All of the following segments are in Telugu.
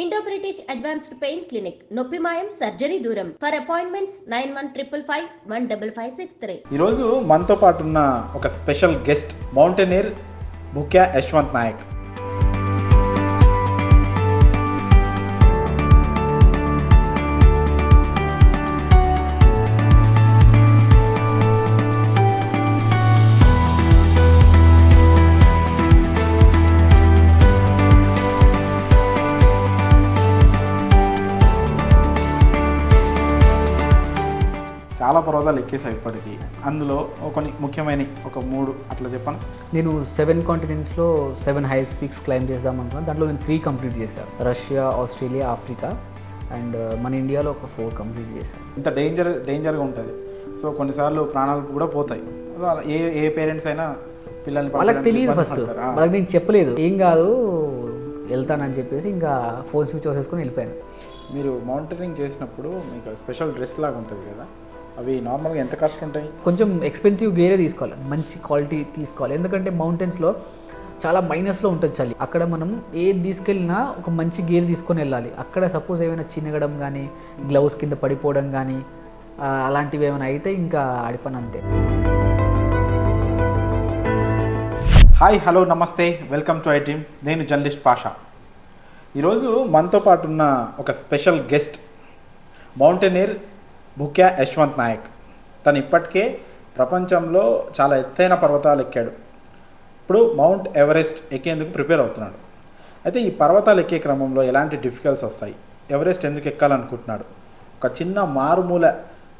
Indo British advanced pain clinic నొప్పి మాయం సర్జరీ దూరం ఫర్ అపాయింట్మెంట్స్ 9155515563. ఈరోజు మనతో పాటు ఉన్న ఒక స్పెషల్ గెస్ట్ మౌంటైనీర్ ముఖ్య యశ్వంత్ నాయక్. చాలా పర్వతాలు ఎక్కేసాయి ఇప్పటికీ. అందులో కొన్ని ముఖ్యమైన ఒక 3 అట్లా చెప్పండి. నేను 7 కాంటినెంట్స్లో 7 హైయెస్ట్ పీక్స్ క్లైమ్ చేద్దాం అనుకున్నాను. దాంట్లో నేను 3 కంప్లీట్ చేశాను. రష్యా, ఆస్ట్రేలియా, ఆఫ్రికా అండ్ మన ఇండియాలో ఒక 4 కంప్లీట్ చేశాను. ఇంత డేంజర్గా ఉంటుంది. సో కొన్నిసార్లు ప్రాణాలు కూడా పోతాయి. ఏ పేరెంట్స్ అయినా పిల్లల్ని వాళ్ళకి తెలియదు. ఫస్ట్ వాళ్ళకి నేను చెప్పలేదు, ఏం కాదు వెళ్తానని చెప్పేసి ఇంకా ఫోన్ స్విచ్ ఆఫ్ చేసుకొని వెళ్ళిపోయాను. మీరు మౌంటైనింగ్ చేసినప్పుడు మీకు స్పెషల్ డ్రెస్ లాగా ఉంటుంది కదా, అవి నార్మల్గా ఎంత కాస్ట్ ఉంటాయి? కొంచెం ఎక్స్పెన్సివ్ గేరే తీసుకోవాలి, మంచి క్వాలిటీ తీసుకోవాలి. ఎందుకంటే మౌంటైన్స్లో చాలా మైనస్లో ఉంటుంది చలి. అక్కడ మనం ఏది తీసుకెళ్ళినా ఒక మంచి గేర్ తీసుకొని వెళ్ళాలి. అక్కడ సపోజ్ ఏమైనా చిన్నగడం కానీ, గ్లౌస్ కింద పడిపోవడం కానీ అలాంటివి ఏమైనా అయితే ఇంకా ఆడిపని అంతే. హాయ్, హలో, నమస్తే, వెల్కమ్ టు ఐ డ్రీమ్. నేను జర్నలిస్ట్ పాషా. ఈరోజు మనతో పాటు ఉన్న ఒక స్పెషల్ గెస్ట్ మౌంటైనీర్ ముఖ్య యశ్వంత్ నాయక్. తను ఇప్పటికే ప్రపంచంలో చాలా ఎత్తైన పర్వతాలు ఎక్కాడు. ఇప్పుడు మౌంట్ ఎవరెస్ట్ ఎక్కేందుకు ప్రిపేర్ అవుతున్నాడు. అయితే ఈ పర్వతాలు ఎక్కే క్రమంలో ఎలాంటి డిఫికల్ట్స్ వస్తాయి, ఎవరెస్ట్ ఎందుకు ఎక్కాలనుకుంటున్నాడు, ఒక చిన్న మారుమూల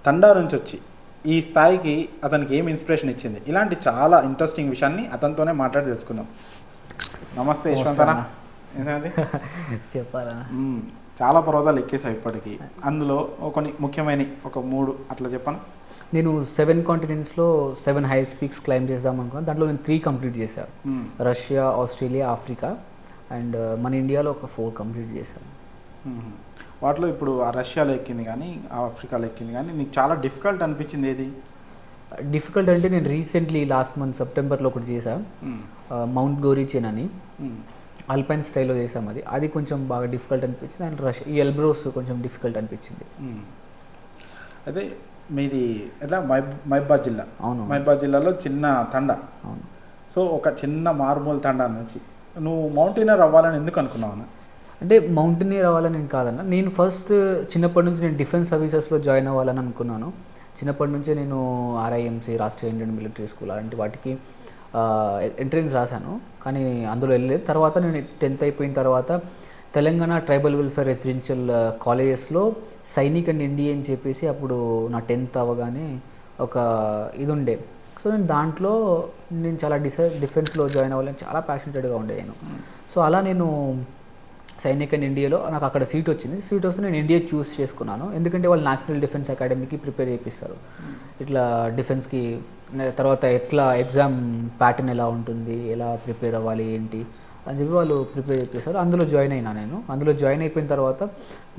తండా నుంచి వచ్చి ఈ స్థాయికి అతనికి ఏం ఇన్స్పిరేషన్ ఇచ్చింది, ఇలాంటి చాలా ఇంట్రెస్టింగ్ విషయాన్ని అతనితోనే మాట్లాడి తెలుసుకుందాం. నమస్తే యశ్వంత్ అన్న. ఏంటండి చెప్పాలా, చాలా పర్వతాలు ఎక్కేసాయి ఇప్పటికీ. అందులో కొన్ని ముఖ్యమైన ఒక 3 అట్లా చెప్పండి. నేను 7 కాంటినెంట్స్లో 7 హైయెస్ట్ పీక్స్ క్లైమ్ చేద్దాం అనుకున్నాను. దాంట్లో నేను 3 కంప్లీట్ చేశాను. రష్యా, ఆస్ట్రేలియా, ఆఫ్రికా అండ్ మన ఇండియాలో ఒక 4 కంప్లీట్ చేశాను. వాటిలో ఇప్పుడు ఆ రష్యాలో ఎక్కింది కానీ, ఆఫ్రికాలో ఎక్కింది కానీ నీకు చాలా డిఫికల్ట్ అనిపించింది ఏది? డిఫికల్ట్ అంటే నేను రీసెంట్లీ లాస్ట్ మంత్ సెప్టెంబర్లో ఒకటి చేశాను, మౌంట్ గోరీచెన్ అని. అల్పైన్ స్టైల్లో చేసాం. అది కొంచెం బాగా డిఫికల్ట్ అనిపించింది. అండ్ ఈ ఎల్బ్రోస్ కొంచెం డిఫికల్ట్ అనిపించింది. అదే మీది ఎట్లా మహబాద్ జిల్లా? అవును, మహబాద్ జిల్లాలో చిన్న తండా. అవును. సో ఒక చిన్న మారుమూల తండా నుంచి నువ్వు మౌంటైనర్ అవ్వాలని ఎందుకు అనుకున్నావు? అంటే మౌంటైనర్ అవ్వాలని నేను కాదన్న, నేను ఫస్ట్ చిన్నప్పటి నుంచి నేను డిఫెన్స్ సర్వీసెస్లో జాయిన్ అవ్వాలని అనుకున్నాను. చిన్నప్పటి నుంచే నేను RIMC, Rashtriya Indian military school అలాంటి వాటికి ఎంట్రన్స్ రాశాను, కానీ అందులో వెళ్ళలేదు. తర్వాత నేను 10th అయిపోయిన తర్వాత తెలంగాణ ట్రైబల్ వెల్ఫేర్ రెసిడెన్షియల్ కాలేజెస్లో సైనిక్ అండ్ NDA అని చెప్పేసి అప్పుడు నా 10th అవ్వగానే ఒక ఇది ఉండే. సో నేను దాంట్లో నేను చాలా డిఫెన్స్లో జాయిన్ అవ్వాలని చాలా ప్యాషనెటెడ్గా ఉండే నేను. సో అలా నేను సైనిక్ అండ్ NDAలో నాకు అక్కడ సీట్ వచ్చింది. సీట్ వస్తే నేను NDA చూస్ చేసుకున్నాను. ఎందుకంటే వాళ్ళు నేషనల్ డిఫెన్స్ అకాడమీకి ప్రిపేర్ చేపిస్తారు, ఇట్లా డిఫెన్స్కి. తర్వాత ఎట్లా ఎగ్జామ్ ప్యాటర్న్ ఎలా ఉంటుంది, ఎలా ప్రిపేర్ అవ్వాలి ఏంటి అని చెప్పి వాళ్ళు ప్రిపేర్ చేపిస్తారు. అందులో జాయిన్ అయినా నేను. అందులో జాయిన్ అయిపోయిన తర్వాత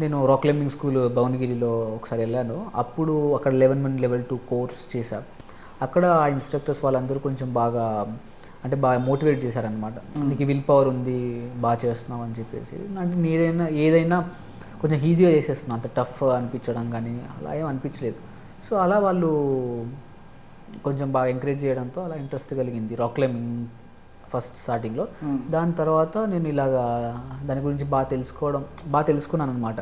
నేను రాక్ క్లైంబింగ్ స్కూల్ భువనగిరిలో ఒకసారి వెళ్ళాను. అప్పుడు అక్కడ 11 మంత్ లెవెల్ 2 కోర్స్ చేశాను. అక్కడ ఆ ఇన్స్ట్రక్టర్స్ వాళ్ళందరూ కొంచెం బాగా బాగా మోటివేట్ చేశారనమాట. నీకు విల్ పవర్ ఉంది, బాగా చేస్తున్నావు అని చెప్పేసి. అంటే ఏదైనా కొంచెం ఈజీగా చేసేస్తున్నాను, అంత టఫ్ అనిపించడం కానీ అలా ఏం అనిపించలేదు. సో అలా వాళ్ళు కొంచెం బాగా ఎంకరేజ్ చేయడంతో అలా ఇంట్రెస్ట్ కలిగింది రాక్ క్లైంబింగ్ ఫస్ట్ స్టార్టింగ్లో. దాని తర్వాత నేను ఇలాగా దాని గురించి బాగా తెలుసుకున్నాను అనమాట.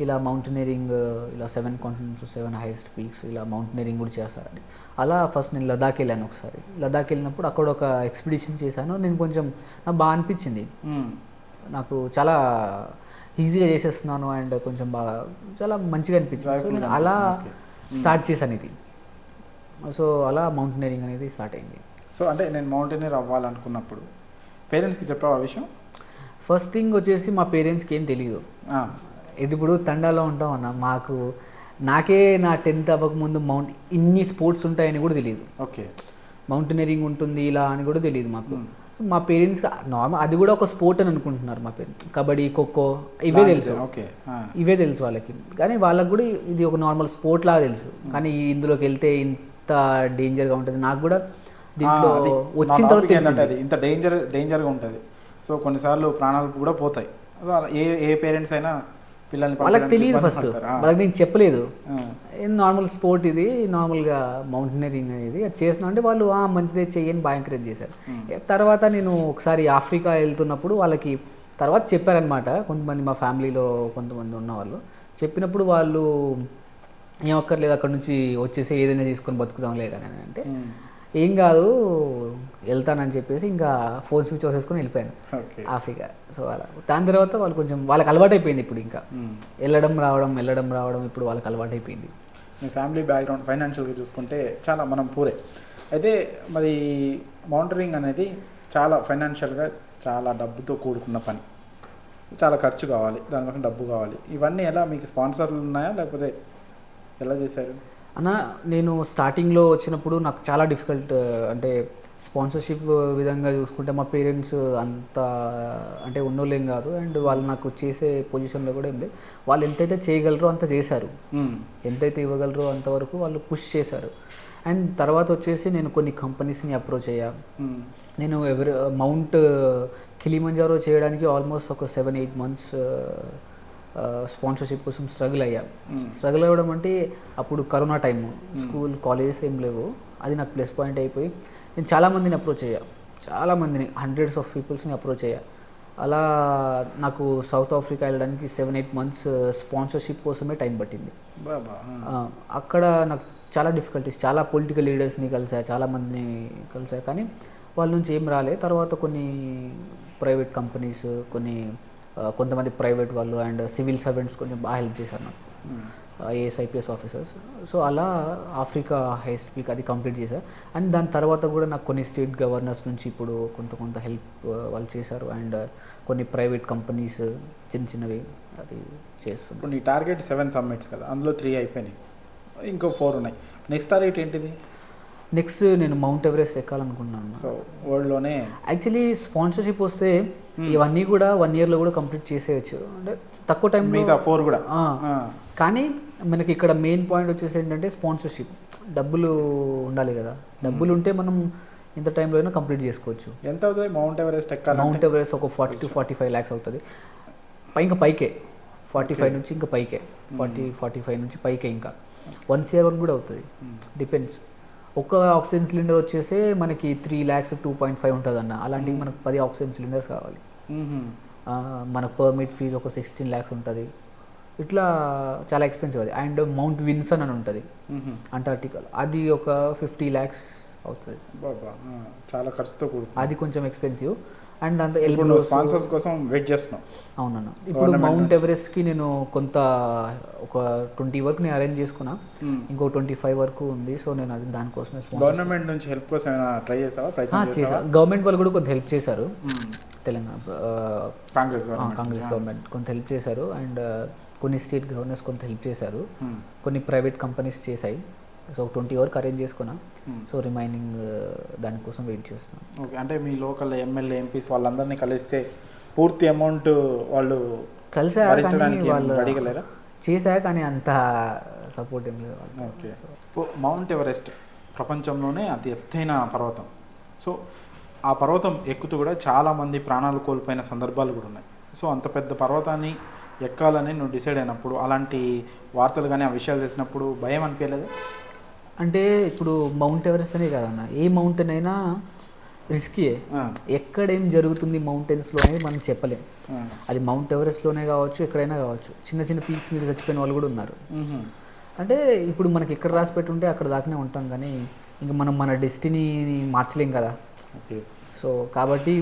ఇలా మౌంటైనరింగ్, ఇలా 7 కాంటినెంట్స్ 7 హైయెస్ట్ పీక్స్ ఇలా మౌంటైనరింగ్ కూడా చేస్తారండి. అలా ఫస్ట్ నేను లదాఖ్ వెళ్ళాను. ఒకసారి లదాఖ్ వెళ్ళినప్పుడు అక్కడ ఒక ఎక్స్పిడిషన్ చేశాను. నేను కొంచెం నాకు బాగా అనిపించింది, నాకు చాలా ఈజీగా చేసేస్తున్నాను అండ్ కొంచెం బాగా చాలా మంచిగా అనిపించింది. సో నేను అలా స్టార్ట్ చేశాను ఇది. సో అలా మౌంటైనరింగ్ అనేది స్టార్ట్ అయింది. సో అంటే నేను మౌంటైనర్ అవ్వాలనుకున్నప్పుడు పేరెంట్స్కి చెప్పావు ఆ విషయం? ఫస్ట్ థింగ్ వచ్చేసి మా పేరెంట్స్కి ఏం తెలియదు. ఇది ఇప్పుడు తండాలో ఉంటాం అన్న, నాకే నా 10th అవ్వకముందు ఇన్ని స్పోర్ట్స్ ఉంటాయని కూడా తెలియదు. ఓకే, మౌంటైనరింగ్ ఉంటుంది ఇలా అని కూడా తెలియదు మాకు. మా పేరెంట్స్కి నార్మల్ అది కూడా ఒక స్పోర్ట్ అని అనుకుంటున్నారు మా పేరెంట్స్. కబడ్డీ, ఖోఖో ఇవే తెలుసు. ఇవే తెలుసు వాళ్ళకి. కానీ వాళ్ళకి కూడా ఇది ఒక నార్మల్ స్పోర్ట్ లాగా తెలుసు. కానీ ఇందులోకి వెళ్తే ఇంత డేంజర్గా ఉంటుంది. నాకు కూడా దీంట్లో వచ్చిన తర్వాత ఇంత డేంజర్గా ఉంటుంది. సో కొన్నిసార్లు ప్రాణాలు కూడా పోతాయి. ఏ ఏ పేరెంట్స్ అయినా పిల్లల్ని వాళ్ళకి పంపించడానికి తెలియదు ఇబ్బంది ఫస్ట్, పడతారు. వాళ్ళకి నేను చెప్పలేదు. ఆ. ఏం నార్మల్ స్పోర్ట్ ఇది, నార్మల్గా మౌంటైనరింగ్ అనేది అది చేస్తున్నా అంటే వాళ్ళు మంచిదే చెయ్యని బాగా ఎంకరేజ్ చేశారు. తర్వాత నేను ఒకసారి ఆఫ్రికా వెళ్తున్నప్పుడు వాళ్ళకి తర్వాత చెప్పారనమాట, కొంతమంది మా ఫ్యామిలీలో కొంతమంది ఉన్నవాళ్ళు చెప్పినప్పుడు వాళ్ళు ఏం అక్కర్లేదు అక్కడ నుంచి వచ్చేసి ఏదైనా తీసుకొని బతుకుదాంలే కానీ అని అంటే ఏం కాదు వెళ్తానని చెప్పేసి ఇంకా ఫోన్ స్విచ్ ఆఫ్ చేసుకొని వెళ్ళిపోయాను ఓకే. ఆఫ్రికా. సో అలా దాని తర్వాత వాళ్ళు కొంచెం వాళ్ళకి అలవాటు అయిపోయింది ఇప్పుడు, ఇంకా వెళ్ళడం రావడం ఇప్పుడు వాళ్ళకి అలవాటు అయిపోయింది. మీ ఫ్యామిలీ బ్యాక్గ్రౌండ్ ఫైనాన్షియల్గా చూసుకుంటే చాలా మనం పూరే. అయితే మరి మౌంటైనరింగ్ అనేది చాలా ఫైనాన్షియల్గా చాలా డబ్బుతో కూడుకున్న పని. సో చాలా ఖర్చు కావాలి, దానికోసం డబ్బు కావాలి. ఇవన్నీ ఎలా మీకు స్పాన్సర్లు ఉన్నాయా లేకపోతే ఎలా చేశారు? అన్న నేను స్టార్టింగ్లో వచ్చినప్పుడు నాకు చాలా డిఫికల్ట్, అంటే స్పాన్సర్షిప్ విధంగా చూసుకుంటే మా పేరెంట్స్ అంత అంటే ఉన్నోళ్ళేం కాదు, అండ్ వాళ్ళు నాకు చేసే పొజిషన్లో కూడా ఏం లేదు. వాళ్ళు ఎంతైతే చేయగలరో అంత చేశారు, ఎంతైతే ఇవ్వగలరో అంతవరకు వాళ్ళు పుష్ చేశారు. అండ్ తర్వాత వచ్చేసి నేను కొన్ని కంపెనీస్ని అప్రోచ్ అయ్యా. నేను మౌంట్ కిలిమంజారో చేయడానికి ఆల్మోస్ట్ ఒక 7-8 months స్పాన్సర్షిప్ కోసం స్ట్రగుల్ అయ్యా. స్ట్రగుల్ అవ్వడం అంటే అప్పుడు కరోనా టైము, స్కూల్ కాలేజెస్ ఏం లేవు. అది నాకు ప్లస్ పాయింట్ అయిపోయి నేను చాలామందిని అప్రోచ్ అయ్యా, చాలామందిని hundreds of peopleని అప్రోచ్ అయ్యా. అలా నాకు సౌత్ ఆఫ్రికా వెళ్ళడానికి 7-8 months స్పాన్సర్షిప్ కోసమే టైం పట్టింది. అక్కడ నాకు చాలా డిఫికల్టీస్, చాలా పొలిటికల్ లీడర్స్ని కలిసా, చాలామందిని కలిసా, కానీ వాళ్ళ నుంచి ఏం రాలే. తర్వాత కొన్ని ప్రైవేట్ కంపెనీస్, కొంతమంది ప్రైవేట్ వాళ్ళు అండ్ సివిల్ సర్వెంట్స్ కొంచెం బాగా హెల్ప్ చేశారు నాకు, ఐఏఎస్ ఐపీఎస్ ఆఫీసర్స్. సో అలా ఆఫ్రికా హైయెస్ట్ పీక్ అది కంప్లీట్ చేశారు. అండ్ దాని తర్వాత కూడా నాకు కొన్ని స్టేట్ గవర్నర్స్ నుంచి ఇప్పుడు కొంత హెల్ప్ వాళ్ళు చేశారు. అండ్ కొన్ని ప్రైవేట్ కంపెనీస్ చిన్నవి అది చేస్తున్నారు. ఇప్పుడు నీ టార్గెట్ 7 సమ్మిట్స్ కదా, అందులో 3 అయిపోయినాయి, ఇంకో 4 ఉన్నాయి. నెక్స్ట్ టార్గెట్ ఏంటిది? నెక్స్ట్ నేను మౌంట్ ఎవరెస్ట్ ఎక్కాలనుకున్నాను. సో వరల్డ్లోనే యాక్చువల్లీ స్పాన్సర్షిప్ వస్తే ఇవన్నీ కూడా 1 yearలో కూడా కంప్లీట్ చేసేయచ్చు, అంటే తక్కువ టైంలో. మిగతా 4 కూడా. కానీ మనకి ఇక్కడ మెయిన్ పాయింట్ వచ్చేసి ఏంటంటే స్పాన్సర్షిప్, డబ్బులు ఉండాలి కదా. డబ్బులు ఉంటే మనం ఇంత టైంలో అయినా కంప్లీట్ చేసుకోవచ్చు. ఎంత అవుతుంది మౌంట్ ఎవరెస్ట్ ఎక్కాలి? మౌంట్ ఎవరెస్ట్ ఒక 40 to 45 lakhs అవుతుంది. ఇంకా పైకే 45 నుంచి ఇంకా పైకే 40-45 నుంచి పైకే, ఇంకా 1 year వరకు కూడా అవుతుంది, డిపెండ్స్. ఒక ఆక్సిజన్ సిలిండర్ వచ్చేసి మనకి 3 lakhs 2.5 ఉంటుంది అన్న. అలాంటివి మనకు 10 ఆక్సిజన్ సిలిండర్స్ కావాలి. మనకు పర్మిట్ ఫీజు ఒక 16 lakhs ఉంటుంది. ఇట్లా చాలా ఎక్స్పెన్సివ్ అది. అండ్ మౌంట్ విన్సన్ అని ఉంటుంది అంటార్టికాలో, అది ఒక 50 lakhs అవుతుంది. చాలా ఖర్చుతో కూడుకుంది, అది కొంచెం ఎక్స్పెన్సివ్. అండ్ దాంతో స్పాన్సర్స్ కోసం వెయిట్ చేస్తున్నాం. అవునన్నా. ఇప్పుడు మౌంట్ ఎవరెస్ట్కి నేను ఒక 20 వరకు నేను అరేంజ్ చేసుకున్నా, ఇంకో 25 వరకు ఉంది. సో నేను అది దానికోసమే గవర్నమెంట్ నుంచి హెల్ప్ కోసం ట్రై చేసావా? చేశాను. గవర్నమెంట్ వాళ్ళు కూడా కొంత హెల్ప్ చేశారు, తెలంగాణ కాంగ్రెస్ గవర్నమెంట్ కొంత హెల్ప్ చేశారు. అండ్ కొన్ని స్టేట్ గవర్నర్స్ కొంత హెల్ప్ చేశారు, కొన్ని ప్రైవేట్ కంపెనీస్ చేశాయి. సో 20 వరకు అరేంజ్ చేసుకున్నా. సో రిమైనింగ్ దానికోసం వెయిట్ చేస్తున్నాం. ఓకే. అంటే మీ లోకల్ ఎమ్మెల్యే ఎంపీస్ వాళ్ళందరినీ కలిస్తే పూర్తి అమౌంట్ వాళ్ళు కలిసారు, చేశా, కానీ అంత సపోర్ట్ ఏం లేదు. ఓకే. మౌంట్ ఎవరెస్ట్ ప్రపంచంలోనే అతి ఎత్తైన పర్వతం. సో ఆ పర్వతం ఎక్కుతూ కూడా చాలామంది ప్రాణాలు కోల్పోయిన సందర్భాలు కూడా ఉన్నాయి. సో అంత పెద్ద పర్వతాన్ని ఎక్కాలని నువ్వు డిసైడ్ అయినప్పుడు, అలాంటి వార్తలు కానీ ఆ విషయాలు తెలిసినప్పుడు భయం అనిపించలేదు? అంటే ఇప్పుడు మౌంట్ ఎవరెస్ట్ అనే కాదన్న, ఏ మౌంటైన్ అయినా రిస్కీయే. ఎక్కడేం జరుగుతుంది మౌంటైన్స్లో అనేది మనం చెప్పలేం. అది మౌంట్ ఎవరెస్ట్లోనే కావచ్చు, ఎక్కడైనా కావచ్చు. చిన్న పీక్స్ మీద చచ్చిపోయిన వాళ్ళు కూడా ఉన్నారు. అంటే ఇప్పుడు మనకి ఎక్కడ రాసి పెట్టి ఉంటే అక్కడ దాకానే ఉంటాం, కానీ ఇంకా మనం మన డెస్టినీని మార్చలేం కదా. సో కాబట్టి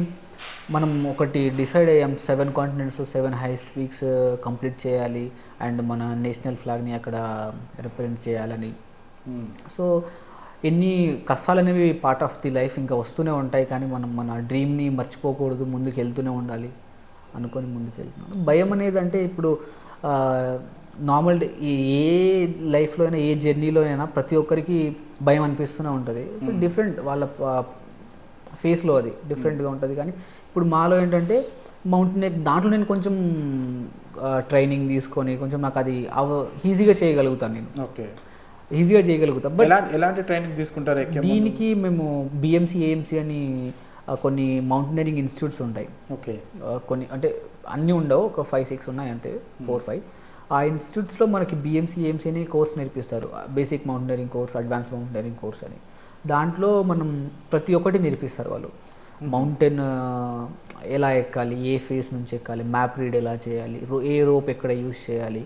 మనం ఒకటి డిసైడ్ అయ్యాం, 7 continents 7 highest peaks కంప్లీట్ చేయాలి, అండ్ మన నేషనల్ ఫ్లాగ్ని అక్కడ రిప్రజెంట్ చేయాలని. సో ఎన్ని కష్టాలు అనేవి పార్ట్ ఆఫ్ ది లైఫ్ ఇంకా వస్తూనే ఉంటాయి, కానీ మనం మన డ్రీమ్ని మర్చిపోకూడదు, ముందుకు వెళ్తూనే ఉండాలి అనుకొని ముందుకు వెళ్తున్నాను. భయం అనేది అంటే ఇప్పుడు నార్మల్ ఏ లైఫ్లో అయినా, ఏ జర్నీలోనైనా ప్రతి ఒక్కరికి భయం అనిపిస్తూనే ఉంటుంది. సో డిఫరెంట్ వాళ్ళ ఫేస్లో అది డిఫరెంట్గా ఉంటుంది. కానీ ఇప్పుడు మాలో ఏంటంటే మౌంటైన్ దాంట్లో నేను కొంచెం ట్రైనింగ్ తీసుకొని కొంచెం నాకు అది ఈజీగా చేయగలుగుతాను, నేను ఈజీగా చేయగలుగుతాం. బట్ ఎలాంటి ట్రైనింగ్ తీసుకుంటారు? దీనికి మేము BMC AMC అని కొన్ని మౌంటైనరింగ్ ఇన్స్టిట్యూట్స్ ఉంటాయి. ఓకే. కొన్ని అంటే అన్నీ ఉండవు, ఒక 5-6 ఉన్నాయి అంతే, 4-5. ఆ ఇన్స్టిట్యూట్స్లో మనకి బిఎంసీ ఏఎంసీ అనే కోర్స్ నేర్పిస్తారు. Basic mountaineering course, advance mountaineering course అని. దాంట్లో మనం ప్రతి ఒక్కటి నేర్పిస్తారు వాళ్ళు. మౌంటైన్ ఎలా ఎక్కాలి, ఏ ఫేస్ నుంచి ఎక్కాలి, మ్యాప్ రీడ్ ఎలా చేయాలి, ఏ రోప్ ఎక్కడ యూజ్ చేయాలి,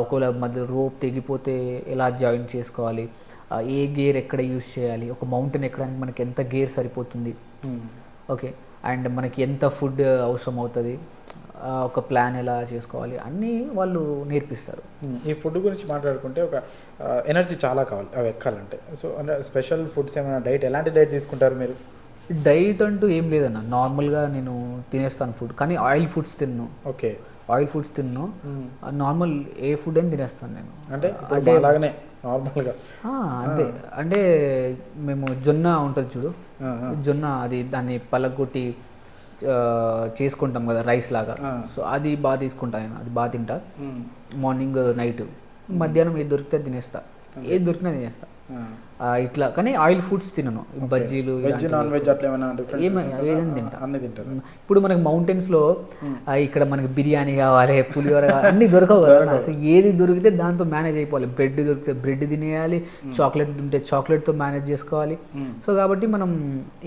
ఒకవేళ మధ్య రోప్ తెగిపోతే ఎలా జాయిన్ చేసుకోవాలి, ఏ గేర్ ఎక్కడ యూజ్ చేయాలి, ఒక మౌంటైన్ ఎక్కడానికి మనకి ఎంత గేర్ సరిపోతుంది, ఓకే, అండ్ మనకి ఎంత ఫుడ్ అవసరం అవుతుంది, ఒక ప్లాన్ ఎలా చేసుకోవాలి, అన్నీ వాళ్ళు నేర్పిస్తారు. ఈ ఫుడ్ గురించి మాట్లాడుకుంటే ఒక ఎనర్జీ చాలా కావాలి అవి ఎక్కాలంటే. సో అంటే స్పెషల్ ఫుడ్స్ ఏమైనా డైట్, ఎలాంటి డైట్ తీసుకుంటారు మీరు? డైట్ అంటూ ఏం లేదన్న, నార్మల్గా నేను తినేస్తాను ఫుడ్, కానీ ఆయిల్ ఫుడ్స్ తిన్ను. ఓకే. ఆయిల్ ఫుడ్స్ తిన్ను, నార్మల్ ఏ ఫుడ్ అని తినేస్తాను నేను. అంటే అలాగనే నార్మల్గా అంతే. అంటే మేము జొన్న ఉంటుంది చూడు, జొన్న అది దాన్ని పలగొట్టి చేసుకుంటాం కదా రైస్ లాగా, సో అది బాగా తీసుకుంటాను నేను, అది బాగా తింటా. మార్నింగ్ నైట్ మధ్యాహ్నం ఏది దొరికితే తినేస్తా, ఏది దొరికినా తినేస్తా ఇట్లా. కానీ ఆయిల్ ఫుడ్స్ తినను, బజ్జీలు, ఏదైనా తింటా. ఇప్పుడు మనకి మౌంటైన్స్లో ఇక్కడ మనకి బిర్యానీ కావాలి, పులిహోర కావాలి, అన్నీ దొరకవు కదా. అసలు ఏది దొరికితే దాంతో మేనేజ్ అయిపోవాలి. బ్రెడ్ దొరికితే బ్రెడ్ తినేయాలి, చాక్లెట్ ఉంటే చాక్లెట్తో మేనేజ్ చేసుకోవాలి. సో కాబట్టి మనం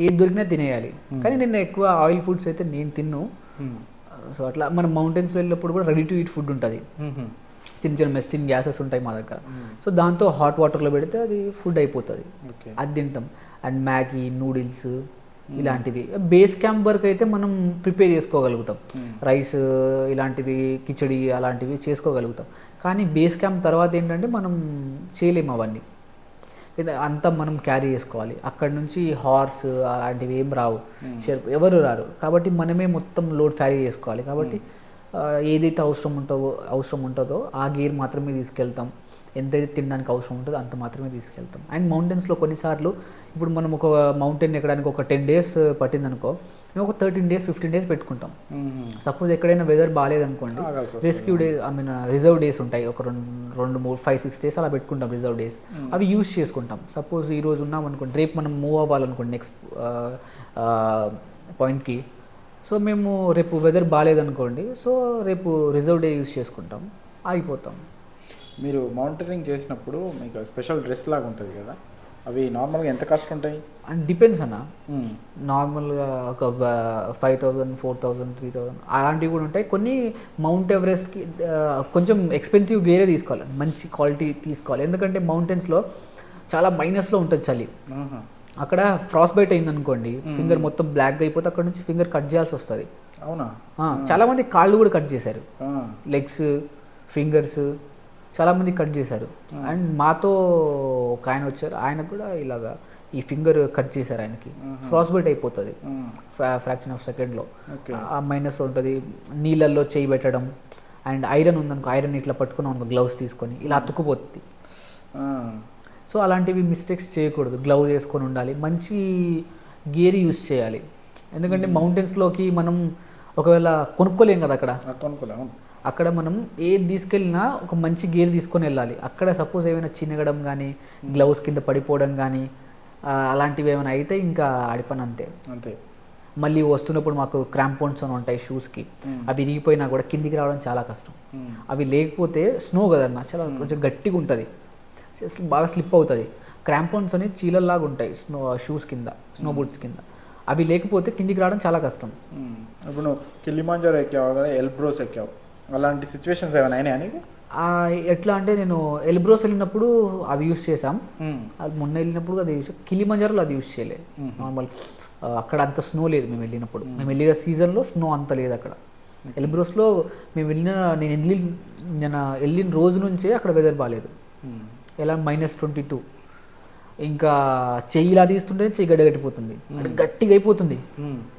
ఏది దొరికినా తినేయాలి. కానీ నేను ఎక్కువ ఆయిల్ ఫుడ్స్ అయితే నేను తిన్ను. సో అట్లా మనం మౌంటైన్స్ వెళ్ళినప్పుడు కూడా రెడీ టు ఈట్ ఫుడ్ ఉంటుంది. చిన్న చిన్న మెస్టిన్ గ్యాసెస్ ఉంటాయి మా దగ్గర. సో దాంతో హాట్ వాటర్లో పెడితే అది ఫుడ్ అయిపోతుంది, అది తింటాం. అండ్ మ్యాగీ, నూడిల్స్ ఇలాంటివి బేస్ క్యాంప్ వరకు అయితే మనం ప్రిపేర్ చేసుకోగలుగుతాం. రైస్ ఇలాంటివి, కిచడి అలాంటివి చేసుకోగలుగుతాం. కానీ బేస్ క్యాంప్ తర్వాత ఏంటంటే మనం చేయలేము అవన్నీ, అంతా మనం క్యారీ చేసుకోవాలి. అక్కడ నుంచి హార్స్ అలాంటివి ఏం రావు, ఎవరు రారు. కాబట్టి మనమే మొత్తం లోడ్ క్యారీ చేసుకోవాలి. కాబట్టి ఏదైతే అవసరం ఉంటుందో ఆ గేర్ మాత్రమే తీసుకెళ్తాం. ఎంతైతే తినడానికి అవసరం ఉంటుందో అంత మాత్రమే తీసుకెళ్తాం. అండ్ మౌంటైన్స్లో కొన్నిసార్లు ఇప్పుడు మనం ఒక మౌంటైన్ ఎక్కడానికి ఒక 10 days పట్టిందనుకో, మేము ఒక 13 days 15 days పెట్టుకుంటాం. సపోజ్ ఎక్కడైనా వెదర్ బాగాలేదనుకోండి, రెస్క్యూ డే రిజర్వ్ డేస్ ఉంటాయి, ఒక 2-3 5-6 days అలా పెట్టుకుంటాం రిజర్వ్ డేస్. అవి యూజ్ చేసుకుంటాం. సపోజ్ ఈరోజు ఉన్నాం అనుకోండి, రేపు మనం మూవ్ అవ్వాలనుకోండి నెక్స్ట్ పాయింట్కి. సో మేము రేపు వెదర్ బాగాలేదనుకోండి, సో రేపు రిజర్వ్ డే యూజ్ చేసుకుంటాం, ఆగిపోతాం. మీరు మౌంటైనింగ్ చేసినప్పుడు మీకు స్పెషల్ డ్రెస్ లాగా ఉంటుంది కదా, అవి నార్మల్గా ఎంత కాస్ట్ ఉంటాయి? అండ్ డిపెండ్స్ అన్న. నార్మల్గా ఒక 5,000, 4,000, 3,000 అలాంటివి కూడా ఉంటాయి. కొన్ని మౌంట్ ఎవరెస్ట్కి కొంచెం ఎక్స్పెన్సివ్ గేరే తీసుకోవాలి, మంచి క్వాలిటీ తీసుకోవాలి. ఎందుకంటే మౌంటైన్స్లో చాలా మైనస్లో ఉంటుంది చలి. అక్కడ ఫ్రాస్ట్ బైట్ అయిందనుకోండి, ఫింగర్ మొత్తం బ్లాక్గా అయిపోతే అక్కడ నుంచి ఫింగర్ కట్ చేయాల్సి వస్తుంది. అవునా? చాలా మంది కాళ్ళు కూడా కట్ చేశారు, లెగ్స్, ఫింగర్స్ చాలా మంది కట్ చేశారు. అండ్ మాతో ఒక ఆయన వచ్చారు, ఆయనకు కూడా ఇలాగా ఈ ఫింగర్ కట్ చేశారు. ఆయనకి ఫ్రాస్ట్ బైట్ అయిపోతుంది ఫ్రాక్షన్ ఆఫ్ సెకండ్లో. ఆ మైనస్లో ఉంటుంది. నీళ్ళల్లో చేయి పెట్టడం, అండ్ ఐరన్ ఉందనుకో, ఐరన్ ఇట్లా పట్టుకున్నాం అనుకో గ్లౌస్ తీసుకొని, ఇలా అతుక్కుపోతుంది. సో అలాంటివి మిస్టేక్స్ చేయకూడదు. గ్లౌజ్ వేసుకొని ఉండాలి, మంచి గేర్ యూజ్ చేయాలి. ఎందుకంటే మౌంటైన్స్లోకి మనం ఒకవేళ కొనుక్కోలేం కదా, అక్కడ మనం ఏది తీసుకెళ్ళినా ఒక మంచి గేర్ తీసుకొని వెళ్ళాలి. అక్కడ సపోజ్ ఏమైనా చినగడం కానీ, గ్లౌస్ కింద పడిపోవడం కానీ అలాంటివి ఏమైనా అయితే ఇంకా ఆడిపని అంతే. మళ్ళీ వస్తున్నప్పుడు మాకు క్రాంపోన్స్ అని ఉంటాయి షూస్కి, అవి విరిగిపోయినా కూడా కిందికి రావడం చాలా కష్టం. అవి లేకపోతే స్నో కదన్నా, చాలా కొంచెం గట్టిగా ఉంటుంది, బాగా స్లిప్ అవుతుంది. క్రాంపోన్స్ అని చీలల్లాగా ఉంటాయి షూస్ కింద, స్నో బూట్స్ కింద. అవి లేకపోతే కిందికి రావడం చాలా కష్టం. ఇప్పుడు నువ్వు కిలిమాంజారో ఎక్కావు కదా, ఎల్బ్రోస్ ఎక్కావు, అలాంటి సిచ్యువేషన్స్ ఏమైనా అయినాయా నీకు? ఎట్లా అంటే నేను ఎల్బ్రోస్ వెళ్ళినప్పుడు అవి యూజ్ చేసాం, అది మొన్న వెళ్ళినప్పుడు అది యూజ్. కిలిమంజారోలో అది యూజ్ చేయలేదు. నార్మల్ అక్కడ అంత స్నో లేదు మేము వెళ్ళినప్పుడు, మేము వెళ్ళిన సీజన్లో స్నో అంత లేదు అక్కడ. ఎల్బ్రోస్లో మేము నేను వెళ్ళిన రోజు నుంచే అక్కడ వెదర్ బాగాలేదు. ఎలా -22, ఇంకా చెయ్యి ఇలా తీస్తుంటే చెయ్యి గడ్డగట్టిపోతుంది, అంటే గట్టిగా అయిపోతుంది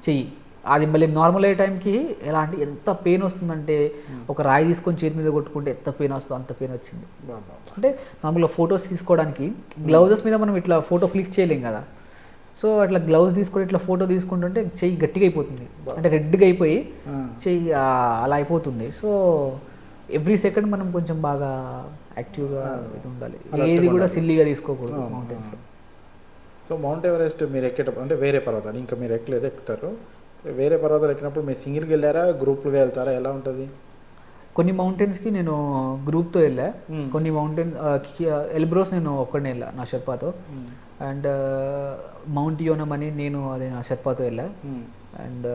చెయ్యి. అది మళ్ళీ నార్మల్ అయ్యే టైంకి ఎలా అంటే ఎంత పెయిన్ వస్తుందంటే, ఒక రాయి తీసుకొని చేతి మీద కొట్టుకుంటే ఎంత పెయిన్ వస్తుందో అంత పెయిన్ వచ్చింది. అంటే నార్మల్గా ఫొటోస్ తీసుకోవడానికి గ్లౌజెస్ మీద మనం ఇట్లా ఫోటో క్లిక్ చేయలేం కదా, సో అట్లా గ్లౌజ్ తీసుకొని ఇట్లా ఫోటో తీసుకుంటుంటే చెయ్యి గట్టిగా అయిపోతుంది, అంటే రెడ్గా అయిపోయి చెయ్యి అలా అయిపోతుంది. సో ఎవ్రీ సెకండ్ మనం కొంచెం బాగా యాక్టివ్గా ఇది ఉండాలి, ఏది కూడా సిల్లీగా తీసుకోకూడదు మౌంటైన్స్లో. సో మౌంట్ ఎవరెస్ట్ మీరు ఎక్కేటప్పుడు అంటే వేరే పర్వతాలు ఇంకా మీరు ఎక్కలేదు ఎక్కుతారు, వేరే పర్వతాలు ఎక్కినప్పుడు మీరు సింగిల్గా వెళ్ళారా గ్రూప్లుగా వెళ్తారా, ఎలా ఉంటుంది? కొన్ని మౌంటైన్స్కి నేను గ్రూప్తో వెళ్ళా, కొన్ని మౌంటైన్ ఎల్బ్రోస్ నేను ఒక్కడనే వెళ్ళా నా షెర్పాతో, అండ్ మౌంట్ యోనమ్ అని నేను అది నా షెర్పాతో వెళ్ళా, అండ్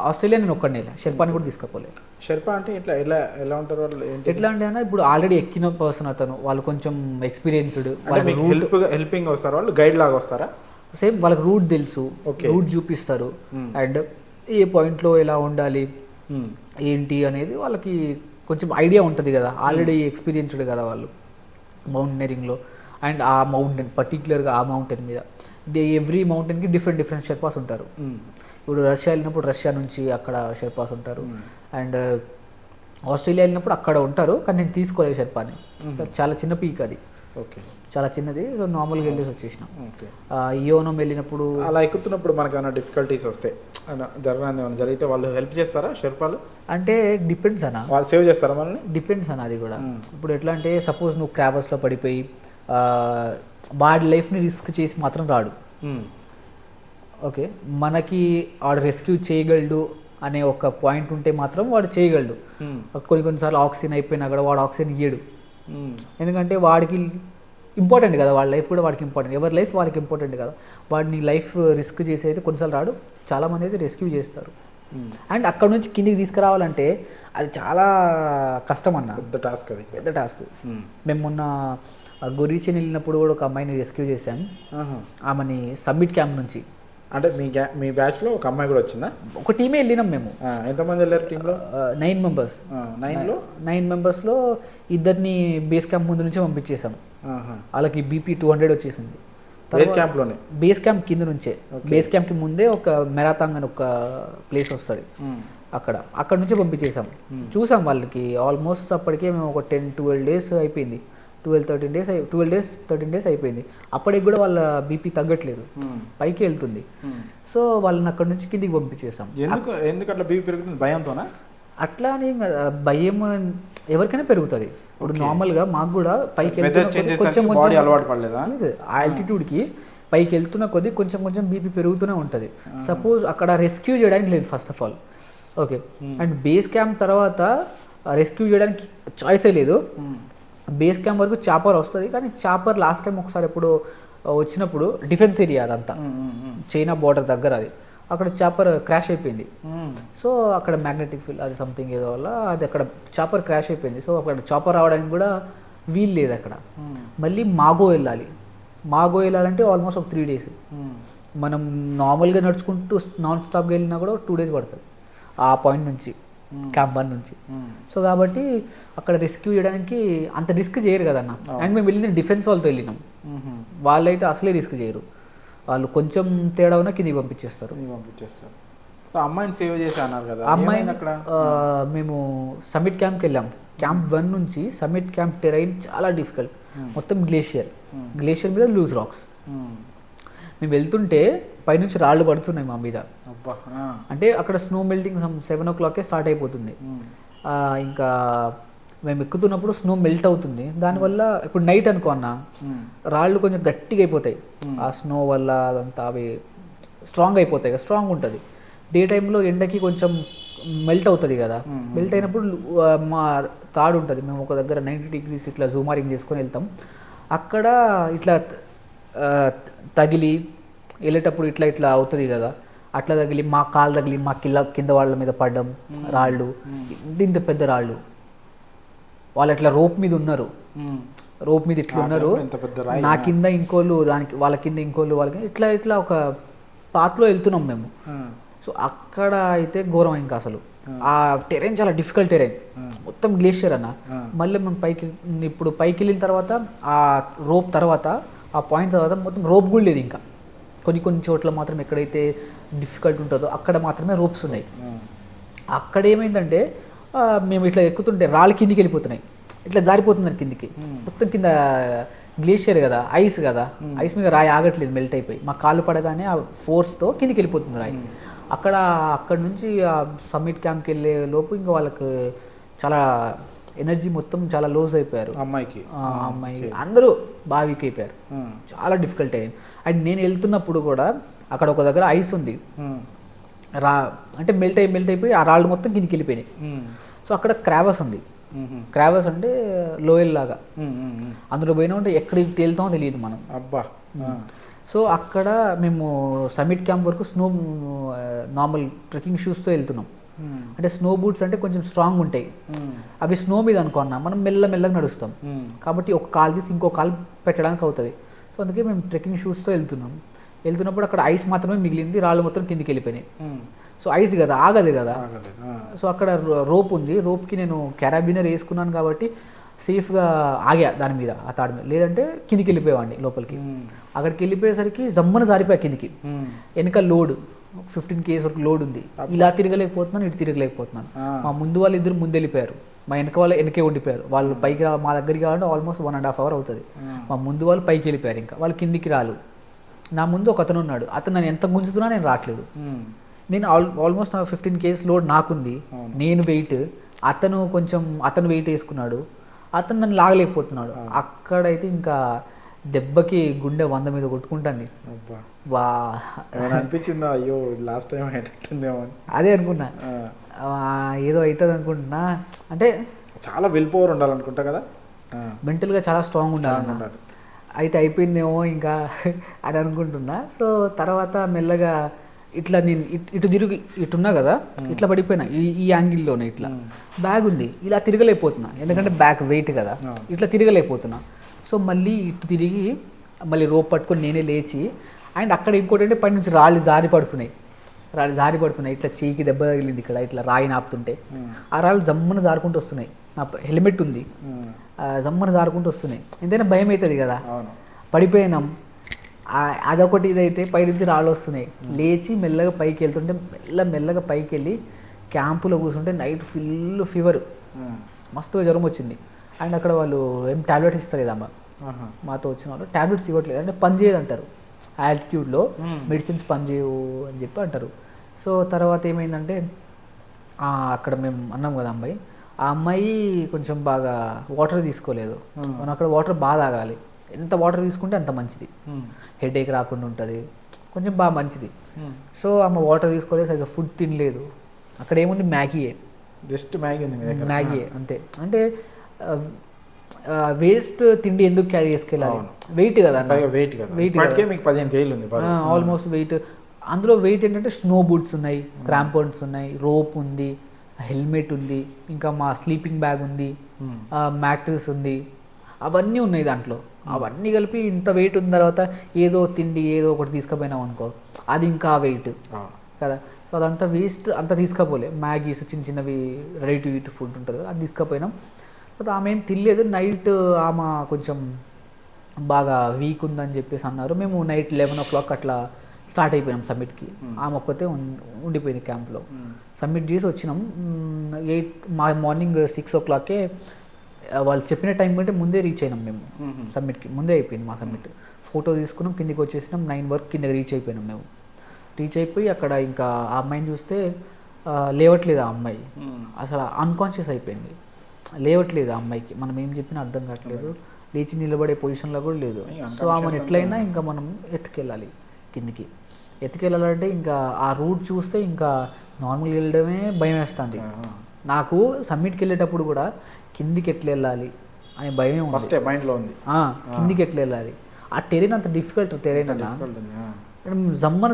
ఆస్ట్రేలియా నేను ఒక్కడనే వెళ్ళా, షెర్పాని కూడా తీసుకపోలేదు. షెర్పా అంటే ఇట్లా ఎలా ఎలా ఉంటారు వాళ్ళు? ఎట్లా అంటే అన్న ఇప్పుడు ఆల్రెడీ ఎక్కిన పర్సన్ అతను, వాళ్ళు కొంచెం ఎక్స్పీరియన్స్డ్, హెల్పింగ్ వస్తారు, వాళ్ళు గైడ్ లాగా వస్తారా? సేమ్ వాళ్ళకి రూట్ తెలుసు, రూట్ చూపిస్తారు, అండ్ ఏ పాయింట్లో ఎలా ఉండాలి ఏంటి అనేది వాళ్ళకి కొంచెం ఐడియా ఉంటుంది కదా, ఆల్రెడీ ఎక్స్పీరియన్స్డ్ కదా వాళ్ళు మౌంటైనరింగ్లో. అండ్ ఆ మౌంటైన్ పర్టికులర్గా ఆ మౌంటైన్ మీద ఎవ్రీ మౌంటైన్కి డిఫరెంట్ షెర్పాస్ ఉంటారు. ఇప్పుడు రష్యా వెళ్ళినప్పుడు రష్యా నుంచి అక్కడ షెర్పాస్ ఉంటారు, అండ్ ఆస్ట్రేలియా వెళ్ళినప్పుడు అక్కడ ఉంటారు, కానీ నేను తీసుకోలేదు షెర్పాని, చాలా చిన్న పీక్ అది, ఓకే చాలా చిన్నది, నార్మల్గా వెళ్ళేసి వచ్చేసినాం. యోనం వెళ్ళినప్పుడు అలా ఎక్కుతున్నప్పుడు మనకు ఏమైనా డిఫికల్టీస్ వస్తాయి జరగని ఏమైనా జరిగితే వాళ్ళు హెల్ప్ చేస్తారా షెర్పాలు? అంటే డిపెండ్స్ అన్న, వాళ్ళు సేవ్ చేస్తారా మనల్ని? డిపెండ్స్ అన్న అది కూడా. ఇప్పుడు ఎట్లా అంటే సపోజ్ నువ్వు క్రాబర్స్లో పడిపోయి వాడి లైఫ్ని రిస్క్ చేసి మాత్రం రాడు, ఓకే, మనకి వాడు రెస్క్యూ చేయగలడు అనే ఒక పాయింట్ ఉంటే మాత్రం వాడు చేయగలడు. కొన్నిసార్లు ఆక్సిజన్ అయిపోయినా కూడా వాడు ఆక్సిజన్ ఇయ్యడు, ఎందుకంటే వాడికి ఇంపార్టెంట్ కదా, వాళ్ళ లైఫ్ కూడా వాడికి ఇంపార్టెంట్, ఎవరి లైఫ్ వాడికి ఇంపార్టెంట్ కదా, వాడిని లైఫ్ రిస్క్ చేసి అయితే కొన్నిసార్లు రాడు, చాలామంది అయితే రెస్క్యూ చేస్తారు. అండ్ అక్కడ నుంచి కిందికి తీసుకురావాలంటే అది చాలా కష్టం అన్న, పెద్ద టాస్క్, అది పెద్ద టాస్క్. మేము మొన్న గొరీచిని వెళ్ళినప్పుడు కూడా ఒక అమ్మాయిని రెస్క్యూ చేశాం, ఆమెని సబ్మిట్ క్యాంప్ నుంచి. అంటే మీ బ్యాచ్లో ఒక అమ్మాయి కూడా వచ్చిందా? ఒక టీమే వెళ్ళినాం మేము. ఎంతమంది వెళ్ళారు టీంలో? 9 మెంబర్స్. 9 మెంబర్స్లో ఇద్దరిని బేస్ క్యాంప్ ముందు నుంచే పంపించేసాం, వాళ్ళకి బీపీ 200 వచ్చేసింది. బేస్ క్యాంప్లోనే? బేస్ క్యాంప్ కింద నుంచే, బేస్ క్యాంప్కి ముందే ఒక మెరాతాంగ్ అని ఒక ప్లేస్ వస్తుంది, అక్కడ నుంచే పంపించేసాం. చూసాం వాళ్ళకి ఆల్మోస్ట్ అప్పటికే మేము ఒక 10-12 డేస్ అయిపోయింది, 12 డేస్ 13 డేస్ అయిపోయింది, అప్పటికి కూడా వాళ్ళ బీపీ తగ్గట్లేదు, పైకి వెళ్తుంది. సో వాళ్ళని అక్కడ నుంచి కిందికి పంపించేసాం. ఎందుకు అట్లా బీపీ పెరుగుతుంది? భయంతోనా? అట్లా అని భయం ఎవరికైనా పెరుగుతుంది. ఇప్పుడు నార్మల్గా మాకు కూడా పైకి కొంచెం ఆల్టిట్యూడ్కి పైకి వెళ్తున్న కొద్దీ కొంచెం బీపీ పెరుగుతూనే ఉంటుంది. సపోజ్ అక్కడ రెస్క్యూ చేయడానికి లేదు first of all, okay, and base camp తర్వాత రెస్క్యూ చేయడానికి చాయిసే లేదు. బేస్ క్యాంప్ వరకు చాపర్ వస్తుంది, కానీ చాపర్ లాస్ట్ టైం ఒకసారి ఎప్పుడు వచ్చినప్పుడు డిఫెన్స్ ఏరియా అదంతా చైనా బార్డర్ దగ్గర, అది అక్కడ చాపర్ క్రాష్ అయిపోయింది. సో అక్కడ మ్యాగ్నెటిక్ ఫీల్డ్ అది సంథింగ్ ఏదో వల్ల అది అక్కడ చాపర్ క్రాష్ అయిపోయింది. సో అక్కడ చాపర్ రావడానికి కూడా వీలు లేదు అక్కడ. మళ్ళీ మాగో వెళ్ళాలంటే ఆల్మోస్ట్ ఒక 3 డేస్. మనం నార్మల్గా నడుచుకుంటూ నాన్ స్టాప్గా వెళ్ళినా కూడా 2 డేస్ పడుతుంది ఆ పాయింట్ నుంచి, క్యాంప్ 1 నుంచి. సో కాబట్టి అక్కడ రెస్క్యూ చేయడానికి అంత రిస్క్ చేయరు కదన్న. అండ్ మేము వెళ్ళిన డిఫెన్స్ వాళ్ళతో వెళ్ళినాం, వాళ్ళైతే అసలే రిస్క్ చేయరు, వాళ్ళు కొంచెం తేడా ఉన్నా కిందికి పంపించేస్తారు. అమ్మాయిని సేవ్ చేసి అన్నారు కదా, అమ్మాయిని అక్కడ మేము సమ్మిట్ క్యాంప్కి వెళ్ళాం. క్యాంప్ 1 నుంచి సమ్మిట్ క్యాంప్ టెరైన్ చాలా డిఫికల్ట్, మొత్తం గ్లేషియర్ మీద లూజ్ రాక్స్. మేము వెళ్తుంటే పైనుంచి రాళ్ళు పడుతున్నాయి మా మీద, అంటే అక్కడ స్నో మెల్టింగ్ 7 o'clock స్టార్ట్ అయిపోతుంది. ఇంకా మేము ఎక్కుతున్నప్పుడు స్నో మెల్ట్ అవుతుంది, దానివల్ల ఇప్పుడు నైట్ అనుకో అన్న రాళ్ళు కొంచెం గట్టిగా అయిపోతాయి ఆ స్నో వల్ల, అదంతా అవి స్ట్రాంగ్ అయిపోతాయి కదా, స్ట్రాంగ్ ఉంటుంది. డే టైంలో ఎండకి కొంచెం మెల్ట్ అవుతుంది కదా, మెల్ట్ అయినప్పుడు మా తాడు ఉంటుంది, మేము ఒక దగ్గర 90 degrees ఇట్లా జూమారింగ్ చేసుకొని వెళ్తాం, అక్కడ ఇట్లా తగిలి వెళ్ళేటప్పుడు ఇట్లా అవుతుంది కదా, అట్లా తగిలి మా కాలు తగిలి మా కింద వాళ్ళ మీద పడ్డం రాళ్ళు, ఇంత పెద్ద రాళ్ళు. వాళ్ళు అట్లా రోప్ మీద ఉన్నారు, రోప్ మీద ఇట్లా ఉన్నారు, నా కింద ఇంకోళ్ళు, వాళ్ళ కింద ఇంకోళ్ళు, వాళ్ళకి ఇట్లా ఒక పాత్లో వెళ్తున్నాం మేము. సో అక్కడ అయితే ఘోరం ఇంకా అసలు. ఆ టెరైన్ చాలా డిఫికల్ట్ టెరైన్, మొత్తం గ్లేషియర్ అన్న. మళ్ళీ మనం ఇప్పుడు పైకి వెళ్ళిన తర్వాత ఆ రోప్ తర్వాత ఆ పాయింట్ తర్వాత మొత్తం రోప్ కూడా లేదు ఇంకా. కొన్ని చోట్ల మాత్రం ఎక్కడైతే డిఫికల్ట్ ఉంటుందో అక్కడ మాత్రమే రోప్స్ ఉన్నాయి. అక్కడ ఏమైందంటే మేము ఇట్లా ఎక్కుతుంటే రాళ్ళు కిందికి వెళ్ళిపోతున్నాయి, ఇట్లా జారిపోతున్నారు కిందికి, మొత్తం కింద గ్లేషియర్ కదా, ఐస్ కదా, ఐస్ మీద రాయి ఆగట్లేదు, మెల్ట్ అయిపోయి మా కాళ్ళు పడగానే ఆ ఫోర్స్తో కిందికి వెళ్ళిపోతుంది రాయి. అక్కడ నుంచి ఆ సమ్మిట్ క్యాంప్కి వెళ్ళే లోపు ఇంకా వాళ్ళకి చాలా ఎనర్జీ మొత్తం చాలా లోస్ అయిపోయారు. అమ్మాయికి అమ్మాయి అందరూ బాగా వీక్ అయిపోయారు. చాలా డిఫికల్ట్ అయింది. అండ్ నేను వెళ్తున్నప్పుడు కూడా అక్కడ ఒక దగ్గర ఐస్ ఉంది, అంటే మెల్ట్ అయిపోయి ఆ రాళ్ళు మొత్తం కిందికి వెళ్ళిపోయినాయి. సో అక్కడ క్రావస్ ఉంది. క్రావస్ అంటే లోయల్ లాగా, అందులో పోయినా ఉంటే ఎక్కడికి తేలుతామో తెలియదు మనం. అబ్బా. సో అక్కడ మేము సమిట్ క్యాంప్ వరకు స్నో నార్మల్ ట్రెక్కింగ్ షూస్తో వెళ్తున్నాం. అంటే స్నో బూట్స్ అంటే కొంచెం స్ట్రాంగ్ ఉంటాయి, అవి స్నో మీద అనుకున్నాం మనం మెల్లగా నడుస్తాం కాబట్టి ఒక కాలు తీసి ఇంకో కాలు పెట్టడానికి అవుతుంది. సో అందుకే మేము ట్రెక్కింగ్ షూస్తో వెళ్తున్నప్పుడు అక్కడ ఐస్ మాత్రమే మిగిలింది, రాళ్ళు మొత్తం కిందికి వెళ్ళిపోయినాయి. సో ఐస్ కదా, ఆగదు కదా. సో అక్కడ రోప్ ఉంది, రోప్కి నేను క్యారాబినర్ వేసుకున్నాను కాబట్టి సేఫ్గా ఆగా దాని మీద, ఆ తాడు మీద, లేదంటే కిందికి వెళ్ళిపోయేవాడిని లోపలికి. అక్కడికి వెళ్ళిపోయేసరికి జమ్మన జారిపోయా కిందికి. వెనక లోడ్ 15 kg వరకు లోడ్ ఉంది, ఇలా తిరగలేకపోతున్నాను, ఇటు తిరగలేకపోతున్నాను. మా ముందు వాళ్ళు ఇద్దరు ముందు వెళ్ళిపోయారు, మా వెనక వాళ్ళు వెనకే ఉండిపోయారు. వాళ్ళు పైకి మా దగ్గరికి రావాలంటే ఆల్మోస్ట్ 1.5 hour అవుతుంది. మా ముందు వాళ్ళు పైకి వెళ్ళిపోయారు, ఇంకా వాళ్ళు కిందికి రాలు. నా ముందు ఒక అతను ఉన్నాడు, అతను నన్ను ఎంత గుంజుతున్నా నేను రావట్లేదు. నేను ఆల్మోస్ట్ 15 kg లోడ్ నాకుంది, నేను వెయిట్, అతను వెయిట్ వేసుకున్నాడు, అతను నన్ను లాగలేకపోతున్నాడు. అక్కడైతే ఇంకా దెబ్బకి గుండె 100 మీద కొట్టుకుంటాను. అనిపించిందా అయ్యో లాస్ట్ టైం అయ్యేటట్టుందేమో అని? అదే అనుకున్నా, ఏదో అవుతుంది అనుకుంటున్నా. అంటే చాలా విల్ పవర్ ఉండాలనుకుంటా కదా, మెంటల్గా చాలా స్ట్రాంగ్ ఉండాలి. అయితే అయిపోయిందేమో ఇంకా అని అనుకుంటున్నా. సో తర్వాత మెల్లగా ఇట్లా నేను ఇటు తిరిగి ఇటున్నా కదా, ఇట్లా పడిపోయినా ఈ యాంగిల్లోనే. ఇట్లా బ్యాగ్ ఉంది, ఇలా తిరగలేకపోతున్నా ఎందుకంటే బ్యాక్ వెయిట్ కదా, ఇట్లా తిరగలేకపోతున్నా. సో మళ్ళీ ఇటు తిరిగి మళ్ళీ రోప్ పట్టుకొని నేనే లేచి, అండ్ అక్కడ ఇంకోటి అంటే పై నుంచి రాళ్ళు జారి పడుతున్నాయి, ఇట్లా చేయికి దెబ్బ తగిలింది ఇక్కడ, ఇట్లా రాయి నాపుతుంటే ఆ రాళ్ళు జమ్మన జారుకుంటూ వస్తున్నాయి. నా హెల్మెట్ ఉంది, జమ్మన జారుకుంటూ వస్తున్నాయి. ఎంతైనా భయం అవుతుంది కదా. పడిపోయినాం, అదొకటి ఇదైతే పై నుంచి రాళ్ళు వస్తున్నాయి. లేచి మెల్లగా పైకి వెళ్తుంటే మెల్లగా పైకి వెళ్ళి క్యాంపులో కూర్చుంటే నైట్ ఫుల్ ఫీవర్, మస్తుగా జ్వరం వచ్చింది. అండ్ అక్కడ వాళ్ళు ఏం టాబ్లెట్స్ ఇస్తారు కదమ్మా, మాతో వచ్చిన వాళ్ళు టాబ్లెట్స్ ఇవ్వట్లేదు, అంటే పని చేయదు అంటారు, ఆల్టిట్యూడ్లో మెడిసిన్స్ పని చేయవు అని చెప్పి అంటారు. సో తర్వాత ఏమైందంటే అక్కడ మేము అన్నాం కదా అమ్మాయి, ఆ అమ్మాయి కొంచెం బాగా వాటర్ తీసుకోలేదు. మనం అక్కడ వాటర్ బాగా తాగాలి, ఎంత వాటర్ తీసుకుంటే అంత మంచిది, హెడేక్ రాకుండా ఉంటుంది, కొంచెం బాగా మంచిది. సో ఆమె వాటర్ తీసుకోలేదు, సరిగ్గా ఫుడ్ తినలేదు. అక్కడ ఏముంది మ్యాగీయే, జస్ట్ మ్యాగీయే అంతే. అంటే వేస్ట్ తిండి ఎందుకు క్యారీ చేసుకెళ్ళాలి, వెయిట్ కదా, వెయిట్ 15 kg ఉంది ఆల్మోస్ట్ వెయిట్. అందులో వెయిట్ ఏంటంటే స్నో బూట్స్ ఉన్నాయి, క్రాంపోన్స్ ఉన్నాయి, రోప్ ఉంది, హెల్మెట్ ఉంది, ఇంకా మా స్లీపింగ్ బ్యాగ్ ఉంది, మ్యాట్రిస్ ఉంది, అవన్నీ ఉన్నాయి దాంట్లో. అవన్నీ కలిపి ఇంత వెయిట్ ఉన్న తర్వాత ఏదో తిండి ఏదో ఒకటి తీసుకుపోయినాం అనుకో, అది ఇంకా వెయిట్ కదా. సో అదంతా వేస్ట్, అంతా తీసుకపోలే. మ్యాగీస్ చిన్నవి రెడీ టు ఈట్ ఫుడ్ ఉంటుంది కదా, అది తీసుకుపోయినాం. తర్వాత ఆమె ఏం తినలేదు. నైట్ ఆమె కొంచెం బాగా వీక్ ఉందని చెప్పేసి అన్నారు. మేము నైట్ 11 o'clock అట్లా స్టార్ట్ అయిపోయినాం సమ్మిట్కి. ఆమె ఒక్కతే ఉండిపోయింది క్యాంప్లో. సబ్మిట్ చేసి వచ్చినాం. మార్నింగ్ 6 o'clock వాళ్ళు చెప్పిన టైం కంటే ముందే రీచ్ అయినాం మేము. సబ్మిట్కి ముందే అయిపోయింది మా సబ్మిట్. ఫోటో తీసుకున్నాం, కిందికి వచ్చేసినాం. 9 వరకు కింద రీచ్ అయిపోయినాం మేము. రీచ్ అయిపోయి అక్కడ ఇంకా ఆ అమ్మాయిని చూస్తే లేవట్లేదు. ఆ అమ్మాయి అసలు అన్కాన్షియస్ అయిపోయింది, లేవట్లేదు. ఆ అమ్మాయికి మనం ఏం చెప్పినా అర్థం కావట్లేదు, లేచి నిలబడే పొజిషన్లో కూడా లేదు. సో ఆమెను ఎట్లయినా ఇంకా మనం ఎత్తుకెళ్ళాలి కిందికి. ఎత్తుకెళ్ళాలంటే ఇంకా ఆ రూట్ చూస్తే ఇంకా నార్మల్గా వెళ్ళడమే భయం వేస్తుంది నాకు. సమ్మిట్కి వెళ్ళేటప్పుడు కూడా కిందికి ఎట్లా వెళ్ళాలి అనే భయం ఫస్ట్ మైండ్లో ఉంది. కిందికి ఎట్లా వెళ్ళాలి, ఆ టెరైన్ అంత డిఫికల్ట్ టెరైన్ అన్న, జమ్మన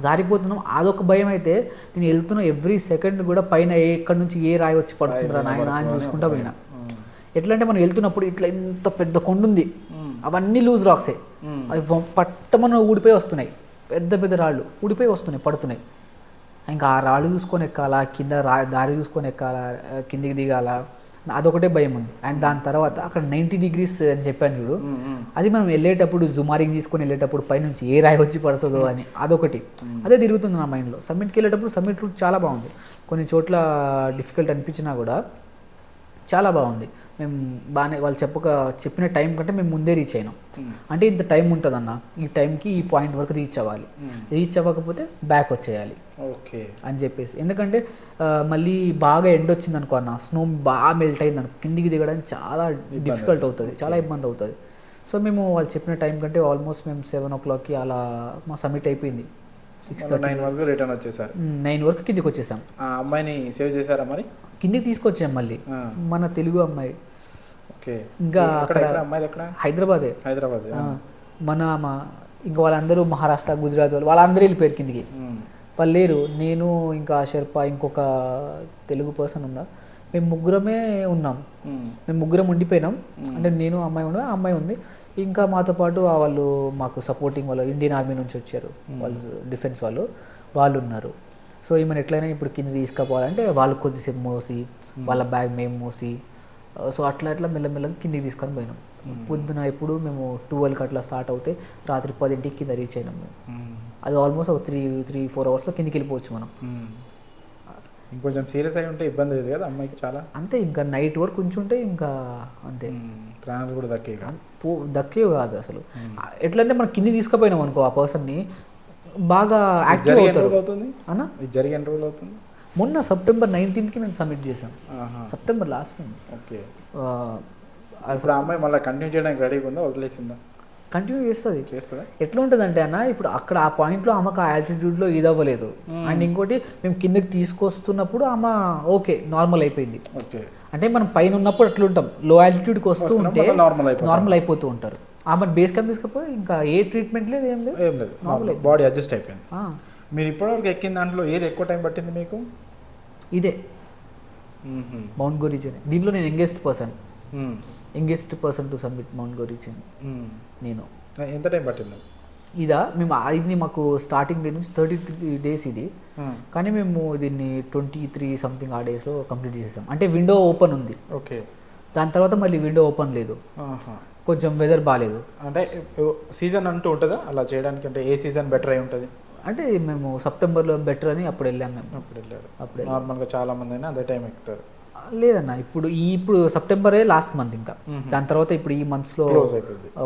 జారిపోతున్నాం అదొక భయం. అయితే నేను వెళ్తున్నా ఎవ్రీ సెకండ్ కూడా పైన ఎక్కడి నుంచి ఏ రాయి వచ్చి పడుతుందిరా నాయన అని చూసుకుంటా పోయినా. ఎట్లా అంటే మనం వెళ్తున్నప్పుడు ఇట్లా ఇంత పెద్ద కొండ ఉంది, అవన్నీ లూజ్ రాక్సే, అవి పట్టమని ఊడిపోయి వస్తున్నాయి. పెద్ద పెద్ద రాళ్ళు ఊడిపోయి వస్తున్నాయి, పడుతున్నాయి. ఇంకా ఆ రాళ్ళు చూసుకొని ఎక్కాలా, కింద దారి చూసుకొని ఎక్కాలా, కిందికి దిగాల, అదొకటే భయం ఉంది. అండ్ దాని తర్వాత అక్కడ 90 degrees అని చెప్పాను చూడు, అది మనం వెళ్ళేటప్పుడు జుమారింగ్ తీసుకొని వెళ్ళేటప్పుడు పైనుంచి ఏ రాయి వచ్చి పడుతుందో అని అదొకటి, అదే తిరుగుతుంది నా మైండ్లో. సమ్మిట్కి వెళ్ళేటప్పుడు సమ్మిట్ రూట్ చాలా బాగుంది, కొన్ని చోట్ల డిఫికల్ట్ అనిపించినా కూడా చాలా బాగుంది. మేము బాగానే వాళ్ళు చెప్పిన టైం కంటే మేము ముందే రీచ్ అయినాం. అంటే ఇంత టైం ఉంటుందన్న, ఈ టైంకి ఈ పాయింట్ వరకు రీచ్ అవ్వాలి, రీచ్ అవ్వకపోతే బ్యాక్ వచ్చేయాలి. ఓకే అని చెప్పేసి. ఎందుకంటే మళ్ళీ బాగా ఎండ వచ్చింది అనుకో అన్న, స్నో బాగా మెల్ట్ అయింది అనుకో, కిందికి దిగడానికి చాలా డిఫికల్ట్ అవుతుంది, చాలా ఇబ్బంది అవుతుంది. సో మేము వాళ్ళు చెప్పిన టైం కంటే ఆల్మోస్ట్ మేము 7 o'clockకి అలా మా సబ్మిట్ అయిపోయింది. 6:30 వరకు రిటర్న్ వచ్చేసారు. 9 వరకు కిందికి వచ్చేసాం. ఆ అమ్మాయిని సేవ్ చేశారా మరి? కిందికి తీసుకొచ్చాం మళ్ళీ, మన తెలుగు అమ్మాయి. ఓకే. ఇంకా అక్కడ అమ్మాయి ఎక్కడ? హైదరాబాద్. మన ఇంకా వాళ్ళందరూ మహారాష్ట్ర, గుజరాత్ వాళ్ళందరూ వెళ్ళిపోయారు కిందికి. వాళ్ళు లేరు. నేను ఇంకా షెర్పా, ఇంకొక తెలుగు పర్సన్ ఉన్నా, మేము ముగ్గురమే ఉన్నాం. మేము ముగ్గురం ఉండిపోయినాం. అంటే నేను అమ్మాయి ఉన్నా, అమ్మాయి ఉంది. ఇంకా మాతో పాటు వాళ్ళు మాకు సపోర్టింగ్ వాళ్ళు ఇండియన్ ఆర్మీ నుంచి వచ్చారు, వాళ్ళు డిఫెన్స్ వాళ్ళు ఉన్నారు. సో ఈమెను ఎట్లయినా ఇప్పుడు కింద తీసుకుపోవాలంటే వాళ్ళు కొద్దిసేపు మోసి, వాళ్ళ బ్యాగ్ మేము మోసి, సో అట్లా మెల్లమెల్లగా కిందికి తీసుకొని పోయినాం. పొద్దున ఎప్పుడు మేము 12కి అట్లా స్టార్ట్ అవుతే రాత్రి 10ంటికి కింద రీచ్ అయినాం మేము. అది ఆల్మోస్ట్ ఒక 3-4 అవర్స్లో కిందికి వెళ్ళిపోవచ్చు మనం. ఇంకొంచెం సీరియస్ అయి ఉంటే ఇబ్బంది లేదు కదా అమ్మాయికి చాలా. అంతే, ఇంకా నైట్ వరకు ఉంచుంటే ఇంకా అంతే, ప్రాణాలు కూడా దక్కేవి కాదు అసలు. ఎట్లంటే మనం కింది తీసుకుపోయినాం అనుకో, ఆ పర్సన్ని బాగా యాక్టివ్ అవుతారు అన్న. జరిగి ఎన్ని రోజులు అవుతుంది? మొన్న September 19కి మేము సబ్మిట్ చేసాం, సెప్టెంబర్ లాస్ట్. ఓకే. అసలు ఆ అమ్మాయి మళ్ళీ కంటిన్యూ చేయడానికి రెడీగా ఉందా, వదిలేసిందా? కంటిన్యూ చేస్తుంది. ఎట్లా ఉంటుంది అంటే అన్న, ఇప్పుడు అక్కడ ఆ పాయింట్లో ఆమెకు ఆ ఆల్టిట్యూడ్లో ఇది అవ్వలేదు. అండ్ ఇంకోటి మేము కిందకి తీసుకొస్తున్నప్పుడు ఆమె ఓకే నార్మల్ అయిపోయింది. అంటే మనం పైన ఉన్నప్పుడు అట్లా ఉంటాం, లో ఆల్టిట్యూడ్కి వస్తూ ఉంటే నార్మల్ అయిపోతూ ఉంటారు. ఆమె బేస్ క్యాంప్ తీసుకపోయి ఇంకా ఏ ట్రీట్మెంట్ లేదు, ఏం లేదు, నార్మల్ బాడీ అడ్జస్ట్ అయిపోయింది. మీరు ఇప్పటివరకు ఎక్కిన దాంట్లో ఏది ఎక్కువ టైం పట్టింది మీకు? ఇదే మౌంట్ గోరీచ్. దీంట్లో నేను youngest person to submit mount Gorichen. నేను ఎంత టైం పట్టింది? ఇది మాకు స్టార్టింగ్ డే నుంచి 33 days ఇది, కానీ మేము దీన్ని 23 సంథింగ్ ఆ డేస్లో కంప్లీట్ చేసేసాం. అంటే విండో ఓపెన్ ఉంది. ఓకే. దాని తర్వాత మళ్ళీ విండో ఓపెన్ లేదు, కొంచెం వెదర్ బాగాలేదు. అంటే సీజన్ అంటూ ఉంటుందా అలా చేయడానికి? అంటే ఏ సీజన్ బెటర్ అయి ఉంటుంది? అంటే మేము సెప్టెంబర్లో బెటర్ అని అప్పుడు వెళ్ళాం. మేము అప్పుడు నార్మల్గా చాలా మంది అయినా అదే టైం ఎక్కుతారు. లేదన్న, ఇప్పుడు సెప్టెంబరే లాస్ట్ మంత్. ఇంకా దాని తర్వాత ఇప్పుడు ఈ మంత్స్లో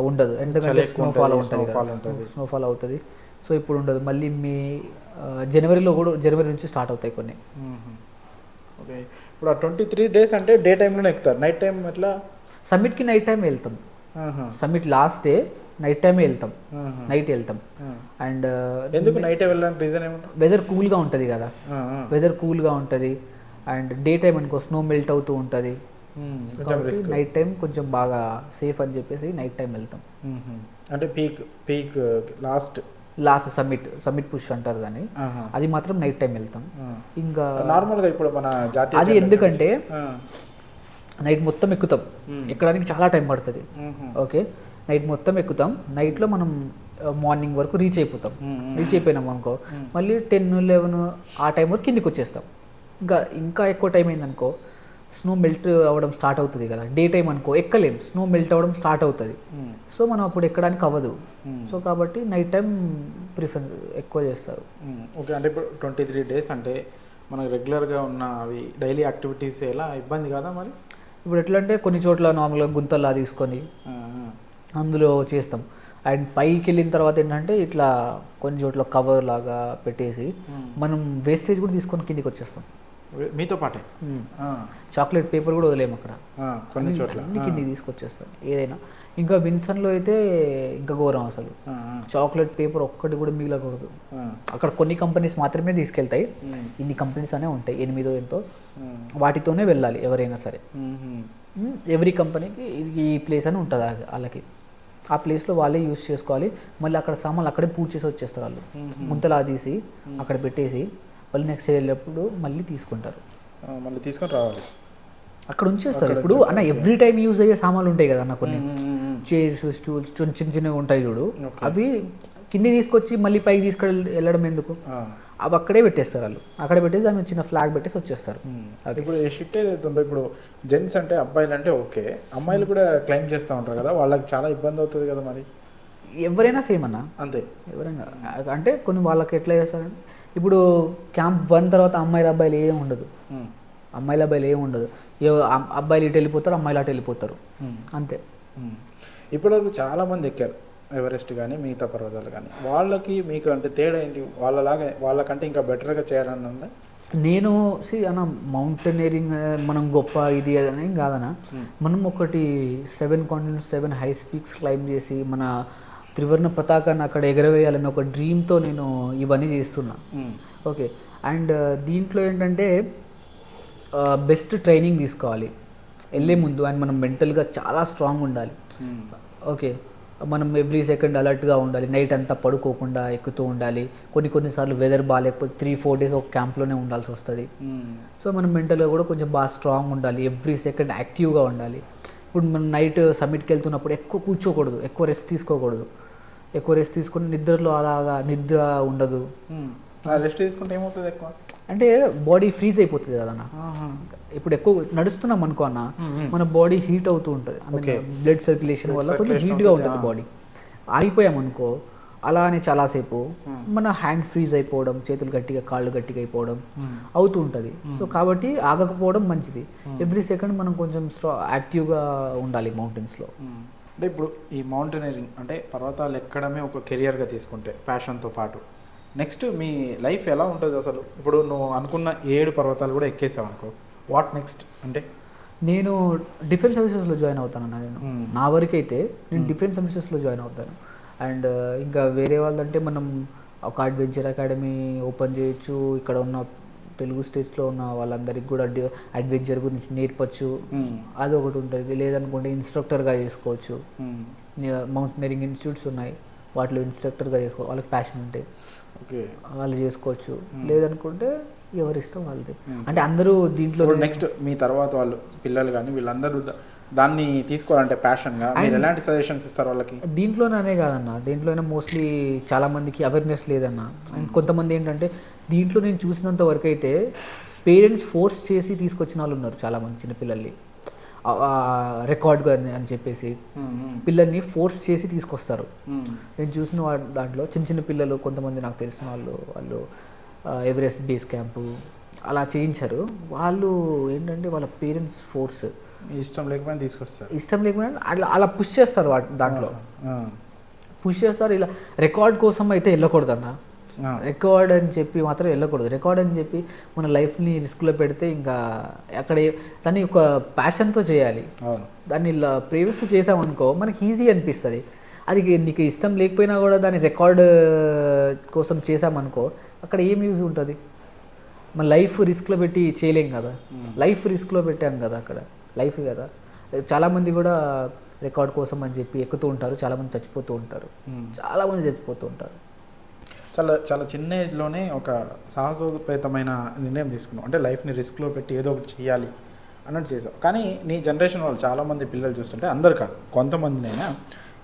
ఉండదు, ఎందుకంటే స్నోఫాల్ అవుతుంది. సో ఇప్పుడు ఉండదు. మళ్ళీ జనవరి నుంచి స్టార్ట్ అవుతాయి కొన్ని. ఓకే. ఇప్పుడు ఆ 23 days అంటే డే టైంలోనే ఎక్కుతారు, నైట్ టైం ఎట్లా? సమ్మిట్కి నైట్ టైం వెళ్తాం. సమ్మిట్ లాస్ట్ డే నైట్ టైమే వెళ్తాం, నైట్ వెళ్తాం. అండ్ ఎందుకు నైట్ వెళ్ళడానికి రీజన్ ఏమంటారు? వెదర్ కూల్గా ఉంటుంది కదా, వెదర్ కూల్గా ఉంటుంది. అండ్ డే టైం అనుకో స్నో మెల్ట్ అవుతూ ఉంటుంది. నైట్ టైం కొంచెం బాగా సేఫ్ అని చెప్పేసి నైట్ టైం వెళ్తాం. అంటే పీక్ లాస్ట్ సమ్మిట్ పుష్ అంటారు దాన్ని, అది మాత్రం నైట్ టైం వెళ్తాం. ఇంకా నార్మల్గా ఇప్పుడు మన జాతీయ అది ఎందుకంటే నైట్ మొత్తం ఎక్కుతాం, ఎక్కడానికి చాలా టైం పడుతుంది. ఓకే, నైట్ మొత్తం ఎక్కుతాం. నైట్లో మనం మార్నింగ్ వరకు రీచ్ అయిపోయినాం అనుకో, మళ్ళీ 10-11 ఆ టైం వరకు కిందికి వచ్చేస్తాం. ఇంకా ఎక్కువ టైం అయిందనుకో స్నో మెల్ట్ అవ్వడం స్టార్ట్ అవుతుంది కదా. డే టైం అనుకో ఎక్కలేం, స్నో మెల్ట్ అవ్వడం స్టార్ట్ అవుతుంది. సో మనం అప్పుడు ఎక్కడానికి అవ్వదు. సో కాబట్టి నైట్ టైం ప్రిఫర్ ఎక్కువ చేస్తారు. ఓకే. అంటే ఇప్పుడు 23 days అంటే మనకు రెగ్యులర్గా ఉన్న అవి డైలీ యాక్టివిటీస్ ఎలా ఇబ్బంది కదా మరి? ఇప్పుడు ఎట్లా అంటే కొన్ని చోట్ల నార్మల్గా గుంతల్లా తీసుకొని అందులో చేస్తాం. అండ్ పైకి వెళ్ళిన తర్వాత ఏంటంటే ఇట్లా కొన్ని చోట్ల కవర్ లాగా పెట్టేసి మనం వేస్టేజ్ కూడా తీసుకొని కిందికి వచ్చేస్తాం మీతో పాటే. చాక్లెట్ పేపర్ కూడా వదిలేము అక్కడ, కొన్ని చోట్ల కిందికి తీసుకొచ్చేస్తాం ఏదైనా. ఇంకా విన్సన్లో అయితే ఇంకా ఘోరం అసలు, చాక్లెట్ పేపర్ ఒక్కటి కూడా మిగలకూడదు. అక్కడ కొన్ని కంపెనీస్ మాత్రమే తీసుకెళ్తాయి, ఇన్ని కంపెనీస్ అనే ఉంటాయి, 8 ఎంతో, వాటితోనే వెళ్ళాలి ఎవరైనా సరే. ఎవ్రీ కంపెనీకి ఈ ప్లేస్ అని ఉంటుంది వాళ్ళకి, ఆ ప్లేస్లో వాళ్ళే యూజ్ చేసుకోవాలి. మళ్ళీ అక్కడ సామాన్లు అక్కడే పూర్తి చేసి వచ్చేస్తారు వాళ్ళు, ముంతలా తీసి అక్కడ పెట్టేసి మళ్ళీ నెక్స్ట్ వెళ్ళేటప్పుడు మళ్ళీ తీసుకుంటారు, మళ్ళీ తీసుకొని రావాలి, అక్కడ ఉంచేస్తారు. ఇప్పుడు అన్న ఎవ్రీ టైం యూజ్ అయ్యే సామాన్లు ఉంటాయి కదా అన్న, కొన్ని చైర్స్ స్టూల్స్ చిన్నగా ఉంటాయి చూడు, అవి కింది తీసుకొచ్చి మళ్ళీ పైకి వెళ్ళడం ఎందుకు, అవి అక్కడే పెట్టేస్తారు వాళ్ళు, అక్కడే పెట్టేసి దాన్ని చిన్న ఫ్లాగ్ పెట్టేసి వచ్చేస్తారు. ఇప్పుడు ఏ షిఫ్ట్ ఏదైతుందో, ఇప్పుడు జెంట్స్ అంటే అబ్బాయిలు అంటే ఓకే, అమ్మాయిలు కూడా క్లైమ్ చేస్తూ ఉంటారు కదా, వాళ్ళకి చాలా ఇబ్బంది అవుతుంది కదా మరి? ఎవరైనా సేమ్ అన్న, అంతే ఎవరైనా. అంటే కొన్ని వాళ్ళకి ఎట్లా చేస్తారంటే ఇప్పుడు క్యాంప్ 1 తర్వాత అమ్మాయిలు అబ్బాయిలు ఏం ఉండదు, అబ్బాయిలు ఇటు వెళ్ళిపోతారు, అమ్మాయిలు అటు వెళ్ళిపోతారు, అంతే. ఇప్పుడు చాలా మంది ఎక్కారు ఎవరెస్ట్ కానీ మిగతా పర్వతాలు కానీ వాళ్ళకి మీకు అంటే తేడా ఏంటి? వాళ్ళకంటే ఇంకా బెటర్గా చేయాలని ఉందా? నేను అన్న మౌంటైనరింగ్ మనం గొప్ప ఇది అని కాదన్న. మనం ఒకటి 7 కాంటినెంట్స్ 7 హై పీక్స్ క్లైమ్ చేసి మన త్రివర్ణ పతాకాన్ని అక్కడ ఎగరవేయాలని ఒక డ్రీమ్తో నేను ఇవన్నీ చేస్తున్నా. ఓకే, అండ్ దీంట్లో ఏంటంటే బెస్ట్ ట్రైనింగ్ తీసుకోవాలి వెళ్ళే ముందు, అండ్ మనం మెంటల్గా చాలా స్ట్రాంగ్ ఉండాలి. ఓకే, మనం ఎవ్రీ సెకండ్ అలర్ట్గా ఉండాలి, నైట్ అంతా పడుకోకుండా ఎక్కుతూ ఉండాలి. కొన్నిసార్లు వెదర్ బాగాలేకపోతే 3-4 డేస్ ఒక క్యాంప్లోనే ఉండాల్సి వస్తుంది. సో మనం మెంటల్గా కూడా కొంచెం బాగా స్ట్రాంగ్ ఉండాలి, ఎవ్రీ సెకండ్ యాక్టివ్గా ఉండాలి. ఇప్పుడు మనం నైట్ సమ్మిట్కి వెళ్తున్నప్పుడు ఎక్కువ కూర్చోకూడదు, ఎక్కువ రెస్ట్ తీసుకోకూడదు. ఎక్కువ రెస్ట్ తీసుకుని నిద్రలో అలాగా నిద్ర ఉండదు. రెస్ట్ తీసుకుంటే ఏమవుతుంది? ఎక్కువ అంటే బాడీ ఫ్రీజ్ అయిపోతుంది కదన్న. ఇప్పుడు ఎక్కువ నడుస్తున్నాం అనుకో అన్న, మన బాడీ హీట్ అవుతూ ఉంటుంది, బ్లడ్ సర్క్యులేషన్ వల్ల కొంచెం హీట్గా ఉంటుంది బాడీ. ఆగిపోయామనుకో అలానే చాలాసేపు మన హ్యాండ్ ఫ్రీజ్ అయిపోవడం, చేతులు గట్టిగా కాళ్ళు గట్టిగా అయిపోవడం అవుతూ ఉంటుంది. సో కాబట్టి ఆగకపోవడం మంచిది. ఎవ్రీ సెకండ్ మనం కొంచెం యాక్టివ్గా ఉండాలి మౌంటైన్స్లో. అంటే ఇప్పుడు ఈ మౌంటైనరింగ్ అంటే పర్వతాలు ఎక్కడమే ఒక కెరియర్గా తీసుకుంటే ప్యాషన్తో పాటు నెక్స్ట్ మీ లైఫ్ ఎలా ఉంటుంది అసలు? ఇప్పుడు నువ్వు అనుకున్న 7 పర్వతాలు కూడా ఎక్కేసావు అనుకో, వాట్ నెక్స్ట్? అంటే నేను డిఫెన్స్ సర్వీసెస్లో జాయిన్ అవుతానన్నా. నేను నా వరకైతే నేను డిఫెన్స్ సర్వీసెస్లో జాయిన్ అవుతాను. అండ్ ఇంకా వేరే వాళ్ళంటే మనం ఒక అడ్వెంచర్ అకాడమీ ఓపెన్ చేయొచ్చు. ఇక్కడ ఉన్న తెలుగు స్టేట్స్లో ఉన్న వాళ్ళందరికీ కూడా అడ్వెంచర్ గురించి నేర్పచ్చు, అది ఒకటి ఉంటుంది. లేదనుకుంటే ఇన్స్ట్రక్టర్గా చేసుకోవచ్చు. మౌంటైనరింగ్ ఇన్స్టిట్యూట్స్ ఉన్నాయి, వాటిలో ఇన్స్ట్రక్టర్గా చేసుకోవచ్చు. వాళ్ళకి ప్యాషన్ ఉంటే వాళ్ళు చేసుకోవచ్చు. లేదనుకుంటే ఎవరి ఇష్టం వాళ్ళది. అంటే అందరూ దీంట్లో నెక్స్ట్ మీ తర్వాత వాళ్ళు పిల్లలు కానీ వీళ్ళందరూ దాన్ని తీసుకోవాలంటే ప్యాషన్గా మీరు ఎలాంటి సజెషన్స్ ఇస్తారు వాళ్ళకి? దీంట్లోనే కాదన్న, దీంట్లోనే మోస్ట్లీ చాలా మందికి అవేర్నెస్ లేదన్న. అండ్ కొంతమంది ఏంటంటే దీంట్లో నేను చూసినంత వరకు అయితే పేరెంట్స్ ఫోర్స్ చేసి తీసుకొచ్చిన వాళ్ళు ఉన్నారు చాలామంది చిన్నపిల్లల్ని. రికార్డ్ అని చెప్పేసి పిల్లల్ని ఫోర్స్ చేసి తీసుకొస్తారు. నేను చూసిన దాంట్లో చిన్న పిల్లలు కొంతమంది నాకు తెలిసిన వాళ్ళు ఎవరెస్ట్ బేస్ క్యాంపు అలా చేయించారు. వాళ్ళు ఏంటంటే వాళ్ళ పేరెంట్స్ ఫోర్స్, ఇష్టం లేకపోయినా తీసుకొస్తారు, ఇష్టం లేకపోయినా అలా పుష్ చేస్తారు. దాంట్లో పుష్ చేస్తారు. ఇలా రికార్డ్ కోసం అయితే వెళ్ళకూడదు అన్న. రికార్డ్ అని చెప్పి మాత్రం వెళ్ళకూడదు. రికార్డ్ అని చెప్పి మన లైఫ్ని రిస్క్లో పెడితే ఇంకా అక్కడ దాన్ని ఒక ప్యాషన్తో చేయాలి. దాన్ని ఇలా ప్రేమిస్తూ చేసామనుకో మనకి ఈజీ అనిపిస్తుంది. అది నీకు ఇష్టం లేకపోయినా కూడా దాన్ని రికార్డ్ కోసం చేసామనుకో అక్కడ ఏం యూజ్ ఉంటుంది? మన లైఫ్ రిస్క్లో పెట్టి చేయలేం కదా. లైఫ్ రిస్క్లో పెట్టాం కదా, అక్కడ లైఫ్ కదా. చాలామంది కూడా రికార్డ్ కోసం అని చెప్పి ఎక్కుతూ ఉంటారు, చాలామంది చచ్చిపోతూ ఉంటారు. చాలా చాలా చిన్న ఏజ్లోనే ఒక సాహసోపేతమైన నిర్ణయం తీసుకున్నావు. అంటే లైఫ్ని రిస్క్లో పెట్టి ఏదో ఒకటి చేయాలి అన్నట్టు చేసావు. కానీ నీ జనరేషన్ వాళ్ళు చాలామంది పిల్లలు చూస్తుంటే, అందరు కాదు కొంతమందినైనా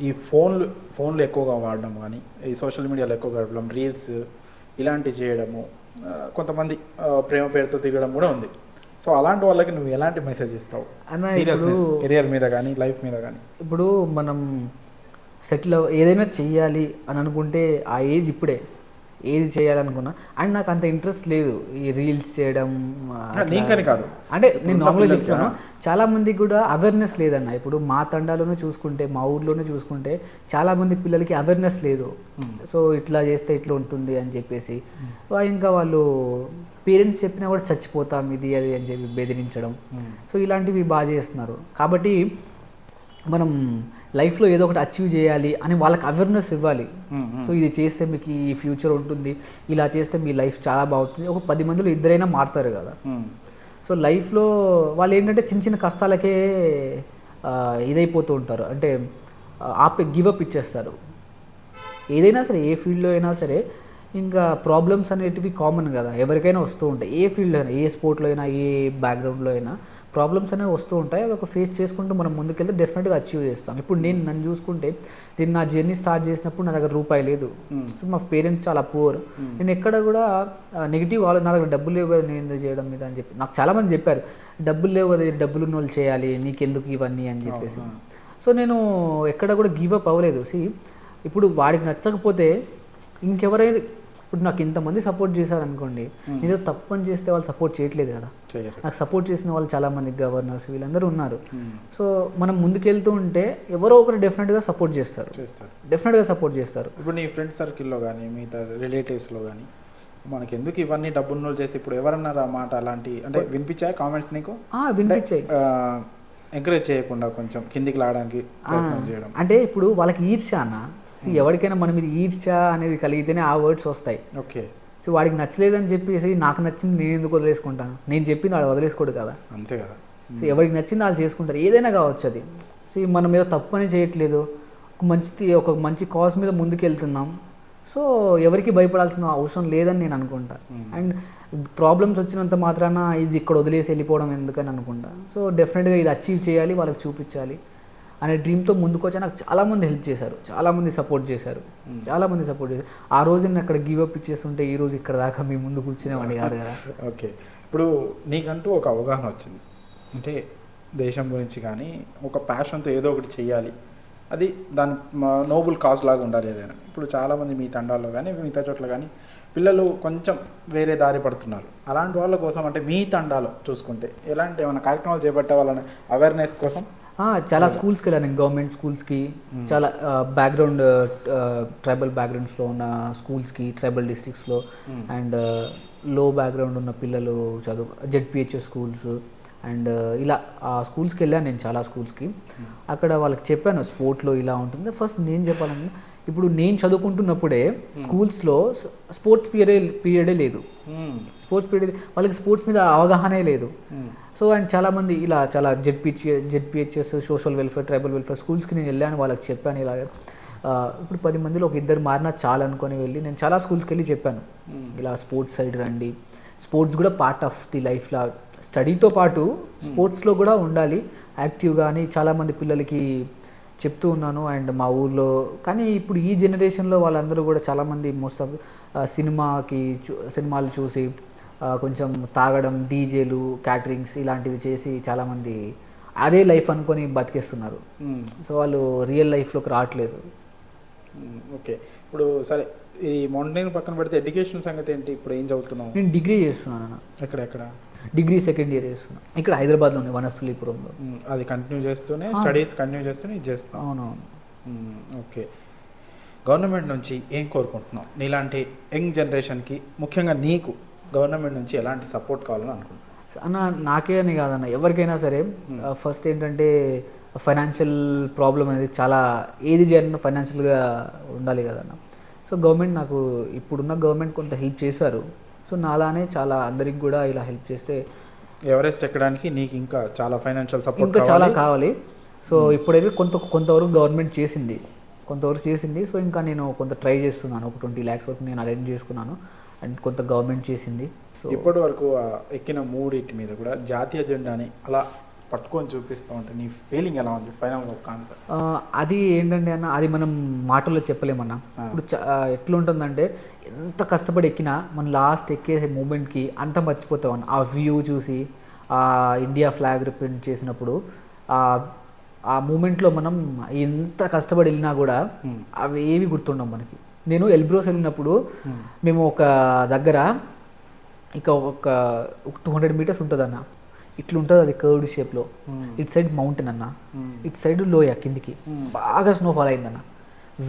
ఈ ఫోన్లు ఎక్కువగా వాడడం కానీ, ఈ సోషల్ మీడియాలో ఎక్కువగా గడపడం, రీల్స్ ఇలాంటివి చేయడము, కొంతమంది ప్రేమ పేరుతో దిగడం కూడా ఉంది. సో అలాంటి వాళ్ళకి నువ్వు ఎలాంటి మెసేజ్ ఇస్తావు? సీరియస్నెస్ కెరియర్ మీద కానీ లైఫ్ మీద కానీ. ఇప్పుడు మనం సెటిల్ ఏదైనా చెయ్యాలి అని అనుకుంటే ఆ ఏజ్ ఇప్పుడే ఏది చేయాలనుకున్నా. అండ్ నాకు అంత ఇంట్రెస్ట్ లేదు ఈ రీల్స్ చేయడం. నీకని కాదు, అంటే నేను నార్మల్గా చెప్తాను, చాలామందికి కూడా అవేర్నెస్ లేదన్న. ఇప్పుడు మా తండాలోనే చూసుకుంటే, మా ఊర్లోనే చూసుకుంటే చాలామంది పిల్లలకి అవేర్నెస్ లేదు. సో ఇట్లా చేస్తే ఇట్లా ఉంటుంది అని చెప్పేసి ఇంకా వాళ్ళు పేరెంట్స్ చెప్పినా కూడా చచ్చిపోతాం ఇది అది అని చెప్పి బెదిరించడం. సో ఇలాంటివి బాగా చేస్తున్నారు. కాబట్టి మనం లైఫ్లో ఏదో ఒకటి అచీవ్ చేయాలి అని వాళ్ళకి అవేర్నెస్ ఇవ్వాలి. సో ఇది చేస్తే మీకు ఈ ఫ్యూచర్ ఉంటుంది, ఇలా చేస్తే మీ లైఫ్ చాలా బాగుంటుంది. ఒక 10 మందిలో ఇద్దరైనా మారుతారు కదా. సో లైఫ్లో వాళ్ళు ఏంటంటే చిన్న చిన్న కష్టాలకే ఇదైపోతూ ఉంటారు. అంటే గివప్ ఇచ్చేస్తారు. ఏదైనా సరే, ఏ ఫీల్డ్లో అయినా సరే ఇంకా ప్రాబ్లమ్స్ అనేటివి కామన్ కదా, ఎవరికైనా వస్తూ ఉంటాయి. ఏ ఫీల్డ్లో అయినా, ఏ స్పోర్ట్లో అయినా, ఏ బ్యాక్గ్రౌండ్లో అయినా ప్రాబ్లమ్స్ అనేవి వస్తూ ఉంటాయి. అవి ఒక ఫేస్ చేసుకుంటూ మనం ముందుకెళ్తే డెఫినెట్గా అచీవ్ చేస్తాం. ఇప్పుడు నన్ను చూసుకుంటే, నేను నా జర్నీ స్టార్ట్ చేసినప్పుడు నా దగ్గర రూపాయి లేదు. సో మా పేరెంట్స్ చాలా పూర్. నేను ఎక్కడ కూడా నెగిటివ్ నా దగ్గర డబ్బులు లేవు కదా, నేను ఎందుకు చేయడం మీద అని చెప్పి నాకు చాలామంది చెప్పారు, డబ్బులు లేవు కదా, డబ్బులు ఉన్న వాళ్ళు చేయాలి, నీకెందుకు ఇవన్నీ అని చెప్పేసి. సో నేను ఎక్కడ కూడా గివప్ అవ్వలేదు. ఇప్పుడు వాడికి నచ్చకపోతే ఇంకెవరైనా ఇప్పుడు నాకు ఇంతమంది సపోర్ట్ చేశారనుకోండి, ఏదో తప్పు పని చేస్తే వాళ్ళు సపోర్ట్ చేయట్లేదు కదా. నాకు సపోర్ట్ చేసిన వాళ్ళు చాలామంది గవర్నర్స్ వీళ్ళందరూ ఉన్నారు. సో మనం ముందుకెళ్తూ ఉంటే ఎవరో ఒకరు డెఫినెట్గా సపోర్ట్ చేస్తారు. ఇప్పుడు నీ ఫ్రెండ్ సర్కిల్లో కానీ మిగతా రిలేటివ్స్లో కానీ మనకి ఎందుకు ఇవన్నీ డబ్బున్న చేసి ఇప్పుడు ఎవరన్నారా మాట అలాంటి అంటే వినిపించాయి కామెంట్స్ నీకు? వినిపించాయి. ఎంకరేజ్ చేయకుండా కొంచెం కిందికి లాగడానికి చేయడం అంటే ఇప్పుడు వాళ్ళకి ఈర్ష్య అన్న. సో ఎవరికైనా మన మీద ఈర్ష్య అనేది కలిగితేనే ఆ వర్డ్స్ వస్తాయి. ఓకే. సో వాడికి నచ్చలేదని చెప్పేసి నాకు నచ్చింది నేను ఎందుకు వదిలేసుకుంటాను? నేను చెప్పింది వాడు వదిలేసుకోడు కదా. అంతే కదా. సో ఎవరికి నచ్చింది వాళ్ళు చేసుకుంటారు, ఏదైనా కావచ్చు అది. సో మనం ఏదో తప్పు అని చేయట్లేదు, ఒక మంచి కాజ్ మీద ముందుకు వెళ్తున్నాం. సో ఎవరికి భయపడాల్సిన అవసరం లేదని నేను అనుకుంటా. అండ్ ప్రాబ్లమ్స్ వచ్చినంత మాత్రాన ఇది ఇక్కడ వదిలేసి వెళ్ళిపోవడం ఎందుకని అనుకుంటా. సో డెఫినెట్గా ఇది అచీవ్ చేయాలి, వాళ్ళకి చూపించాలి అనే డ్రీమ్తో ముందుకు వచ్చి నాకు చాలామంది హెల్ప్ చేశారు, చాలామంది సపోర్ట్ చేశారు. ఆ రోజు నేను అక్కడ గివ్ అప్ ఇచ్చేస్తుంటే ఈ రోజు ఇక్కడ దాకా మీ ముందు కూర్చునేవాడిని కాదు కదా. ఓకే. ఇప్పుడు నీకంటూ ఒక అవగాహన వచ్చింది, అంటే దేశం గురించి కానీ ఒక ప్యాషన్తో ఏదో ఒకటి చెయ్యాలి, అది దాని నోబుల్ కాజ్ లాగా ఉండాలి ఏదైనా. ఇప్పుడు చాలామంది మీ తండాల్లో కానీ మిగతా చోట్ల కానీ పిల్లలు కొంచెం వేరే దారి పడుతున్నారు. అలాంటి వాళ్ళ కోసం అంటే మీ తండాలో చూసుకుంటే ఎలాంటి ఏమైనా కార్యక్రమాలు చేపట్టే వాళ్ళని అవేర్నెస్ కోసం చాలా స్కూల్స్కి వెళ్ళాను, గవర్నమెంట్ స్కూల్స్కి, చాలా బ్యాక్గ్రౌండ్ ట్రైబల్ బ్యాక్గ్రౌండ్స్లో ఉన్న స్కూల్స్కి, ట్రైబల్ డిస్ట్రిక్ట్స్లో అండ్ లో బ్యాక్గ్రౌండ్ ఉన్న పిల్లలు చదువు జెడ్పిహెచ్ఎస్ స్కూల్స్ అండ్ ఇలా ఆ స్కూల్స్కి వెళ్ళాను నేను చాలా స్కూల్స్కి. అక్కడ వాళ్ళకి చెప్పాను స్పోర్ట్లో ఇలా ఉంటుంది. ఫస్ట్ నేను చెప్పాలంటే ఇప్పుడు నేను చదువుకుంటున్నప్పుడే స్కూల్స్లో స్పోర్ట్స్ పీరియడే లేదు. స్పోర్ట్స్ పీరియడ్ వాళ్ళకి స్పోర్ట్స్ మీద అవగాహనే లేదు. సో అండ్ చాలామంది ఇలా చాలా ZPHS social welfare tribal welfare స్కూల్స్కి నేను వెళ్ళాను, వాళ్ళకి చెప్పాను ఇలాగ. ఇప్పుడు 10 మందిలో ఒక 2 మారినా చాలా అనుకొని వెళ్ళి నేను చాలా స్కూల్స్కి వెళ్ళి చెప్పాను ఇలా స్పోర్ట్స్ సైడ్ రండి, స్పోర్ట్స్ కూడా పార్ట్ ఆఫ్ ది లైఫ్లా, స్టడీతో పాటు స్పోర్ట్స్లో కూడా ఉండాలి యాక్టివ్గా అని చాలామంది పిల్లలకి చెప్తూ ఉన్నాను. అండ్ మా ఊర్లో కానీ ఇప్పుడు ఈ జనరేషన్లో వాళ్ళందరూ కూడా చాలామంది మోస్ట్ ఆఫ్ సినిమాలు చూసి కొంచెం తాగడం, డీజేలు, క్యాటరింగ్స్ ఇలాంటివి చేసి చాలామంది అదే లైఫ్ అనుకొని బతికేస్తున్నారు. సో వాళ్ళు రియల్ లైఫ్లోకి రావట్లేదు. ఓకే. ఇప్పుడు సరే ఈ మౌంటైన్ పక్కన పెడితే ఎడ్యుకేషన్ సంగతి ఏంటి? ఇప్పుడు ఏం చదువుతున్నావు? నేను డిగ్రీ చేస్తున్నాను. ఎక్కడ? డిగ్రీ సెకండ్ ఇయర్ చేస్తున్నాను ఇక్కడ హైదరాబాద్లోనే వనస్థలీపురంలో. అది కంటిన్యూ చేస్తూనే స్టడీస్ కంటిన్యూ చేస్తూనే ఇది చేస్తున్నాను. అవునవును. ఓకే. గవర్నమెంట్ నుంచి ఏం కోరుకుంటున్నావు? నీలాంటి యంగ్ జనరేషన్కి ముఖ్యంగా నీకు గవర్నమెంట్ నుంచి ఎలాంటి సపోర్ట్ కావాలని అనుకుంటున్నాను? అన్న నాకే అని కాదన్న, ఎవరికైనా సరే ఫస్ట్ ఏంటంటే ఫైనాన్షియల్ ప్రాబ్లం అనేది చాలా, ఏది చేయాలన్నా ఫైనాన్షియల్గా ఉండాలి కదన్న. సో గవర్నమెంట్ నాకు ఇప్పుడున్న గవర్నమెంట్ కొంత హెల్ప్ చేశారు. సో నాలానే చాలా అందరికి కూడా ఇలా హెల్ప్ చేస్తే ఎవరెస్ట్ ఎక్కడానికి నీకు ఇంకా చాలా ఫైనాన్షియల్ సపోర్ట్ ఇంకా చాలా కావాలి. సో ఇప్పుడైతే కొంతవరకు గవర్నమెంట్ చేసింది. సో ఇంకా నేను కొంత ట్రై చేస్తున్నాను. ఒక 20 lakhs వరకు నేను అరేంజ్ చేసుకున్నాను అండ్ కొంత గవర్నమెంట్ చేసింది. సో ఇప్పటి వరకు ఎక్కిన 3 మీద కూడా జాతీయ జెండాని అలా పట్టుకొని చూపిస్తూ ఉంటే నీ ఫీలింగ్ ఎలా ఉంది? ఫైనల్గా ఒక ఆన్సర్. అది ఏంటంటే అన్న, అది మనం మాటల్లో చెప్పలేమన్నా. ఇప్పుడు ఎట్లుంటుందంటే ఎంత కష్టపడి ఎక్కినా మన లాస్ట్ ఎక్కే మూమెంట్కి అంతా మర్చిపోతామన్న. ఆ వ్యూ చూసి ఆ ఇండియా ఫ్లాగ్ రిప్రజెంట్ చేసినప్పుడు ఆ మూమెంట్లో మనం ఎంత కష్టపడి వెళ్ళినా కూడా అవి ఏవి గుర్తుండవు మనకి. నేను ఎల్బ్రోస్ వెళ్ళినప్పుడు మేము ఒక దగ్గర ఇక ఒక 200 meters ఉంటుంది అన్న, ఇట్లా ఉంటుంది అది కర్వ్డ్ షేప్లో. ఇటు సైడ్ మౌంటైన్ అన్న, ఇటు సైడ్ లోయ కిందికి బాగా స్నోఫాల్ అయిందన్న.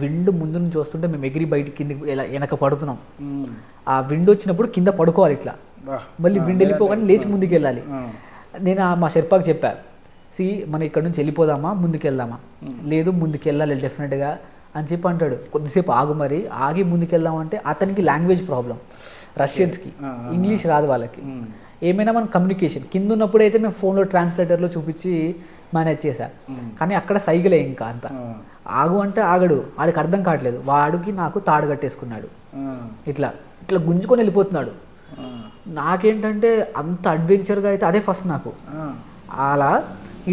విండ్ ముందు నుంచి వస్తుంటే మేము ఎగిరి బయటికి కిందికి ఇలా వెనక పడుతున్నాం. ఆ విండ్ వచ్చినప్పుడు కింద పడుకోవాలి ఇట్లా, మళ్ళీ విండ్ వెళ్ళిపోగానే లేచి ముందుకు వెళ్ళాలి. నేను మా షెర్పాకి చెప్పా, మనం ఇక్కడ నుంచి వెళ్ళిపోదామా ముందుకు వెళ్దామా? లేదు ముందుకు వెళ్ళాలి డెఫినెట్గా అని చెప్పి అంటాడు. కొద్దిసేపు ఆగు, మరి ఆగి ముందుకు వెళ్దామంటే అతనికి లాంగ్వేజ్ ప్రాబ్లం, రష్యన్స్కి ఇంగ్లీష్ రాదు వాళ్ళకి. ఏమైనా మన కమ్యూనికేషన్ కింద ఉన్నప్పుడు అయితే మేము ఫోన్లో ట్రాన్స్లేటర్లో చూపించి మేనేజ్ చేశా. కానీ అక్కడ సైగలే ఇంకా అంత. ఆగు అంటే ఆగడు, వాడికి అర్థం కావట్లేదు. వాడికి నాకు తాడు కట్టేసుకున్నాడు, ఇట్లా ఇట్లా గుంజుకొని వెళ్ళిపోతున్నాడు. నాకేంటంటే అంత అడ్వెంచర్గా అయితే అదే ఫస్ట్ నాకు. అలా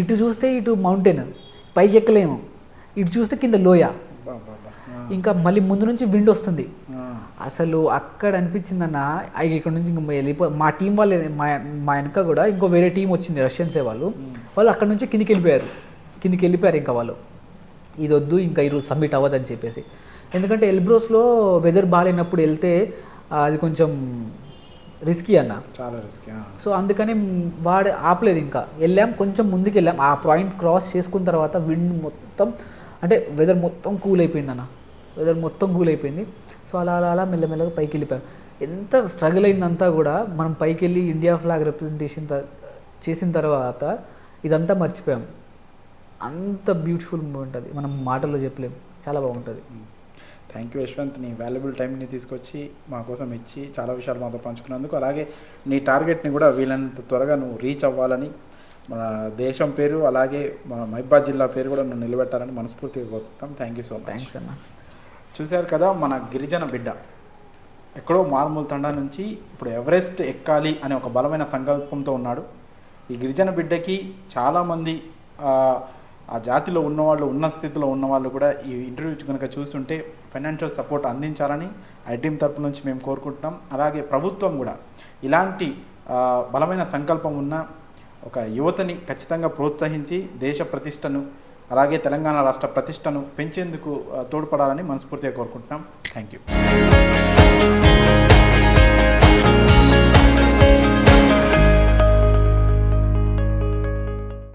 ఇటు చూస్తే ఇటు మౌంటైన్ పైకి ఎక్కలేము, ఇటు చూస్తే కింద లోయ, ఇంకా మళ్ళీ ముందు నుంచి విండ్ వస్తుంది. అసలు అక్కడ అనిపించిందన్న ఇక్కడ నుంచి ఇంకా మా టీం వాళ్ళు మా వెనక కూడా ఇంకో వేరే టీం వచ్చింది, రష్యన్సే వాళ్ళు అక్కడ నుంచి కిందికి వెళ్ళిపోయారు. ఇంకా వాళ్ళు ఇది వద్దు ఇంకా ఈరోజు సబ్మిట్ అవ్వదని చెప్పేసి. ఎందుకంటే ఎల్బ్రోస్లో వెదర్ బాగాలేనప్పుడు వెళ్తే అది కొంచెం రిస్కీ అన్న. చాలా రిస్క్. సో అందుకని వాడు ఆపలేదు, ఇంకా వెళ్ళాం, కొంచెం ముందుకు వెళ్ళాం. ఆ పాయింట్ క్రాస్ చేసుకున్న తర్వాత విండ్ మొత్తం అంటే వెదర్ మొత్తం కూల్ అయిపోయింది అన్న, వెదర్ మొత్తం కూల్ అయిపోయింది. సో అలా అలా అలా మెల్లమెల్లగా పైకి వెళ్ళిపోయాం. ఎంత స్ట్రగుల్ అయిందంతా కూడా మనం పైకి వెళ్ళి ఇండియా ఫ్లాగ్ రిప్రజెంటేషన్ చేసిన తర్వాత ఇదంతా మర్చిపోయాం. అంత బ్యూటిఫుల్ మూమెంట్ అది, మనం మాటల్లో చెప్పలేము, చాలా బాగుంటుంది. థ్యాంక్ యూ యశ్వంత్, నీ వాల్యుబుల్ టైంని తీసుకొచ్చి మా కోసం ఇచ్చి చాలా విషయాలు మాతో పంచుకున్నందుకు. అలాగే నీ టార్గెట్ని కూడా వీలైనంత త్వరగా నువ్వు రీచ్ అవ్వాలని, మన దేశం పేరు అలాగే మన మహిబాద్ జిల్లా పేరు కూడా నువ్వు నిలబెట్టాలని మనస్ఫూర్తిగా కోరుకుంటాం. Thank you so much. Thanks అన్న. చూశారు కదా, మన గిరిజన బిడ్డ ఎక్కడో మారుమూల తండా నుంచి ఇప్పుడు ఎవరెస్ట్ ఎక్కాలి అనే ఒక బలమైన సంకల్పంతో ఉన్నాడు. ఈ గిరిజన బిడ్డకి చాలామంది ఆ జాతిలో ఉన్నవాళ్ళు, ఉన్న స్థితిలో ఉన్నవాళ్ళు కూడా ఈ ఇంటర్వ్యూ కనుక చూస్తుంటే ఫైనాన్షియల్ సపోర్ట్ అందించాలని ఐటీఎం తరపు నుంచి మేము కోరుకుంటున్నాం. అలాగే ప్రభుత్వం కూడా ఇలాంటి బలమైన సంకల్పం ఉన్న ఒక యువతని ఖచ్చితంగా ప్రోత్సహించి దేశ ప్రతిష్టను అలాగే తెలంగాణ రాష్ట్ర ప్రతిష్టను పెంచేందుకు తోడ్పడాలని మనస్ఫూర్తిగా కోరుకుంటున్నాం. Thank you.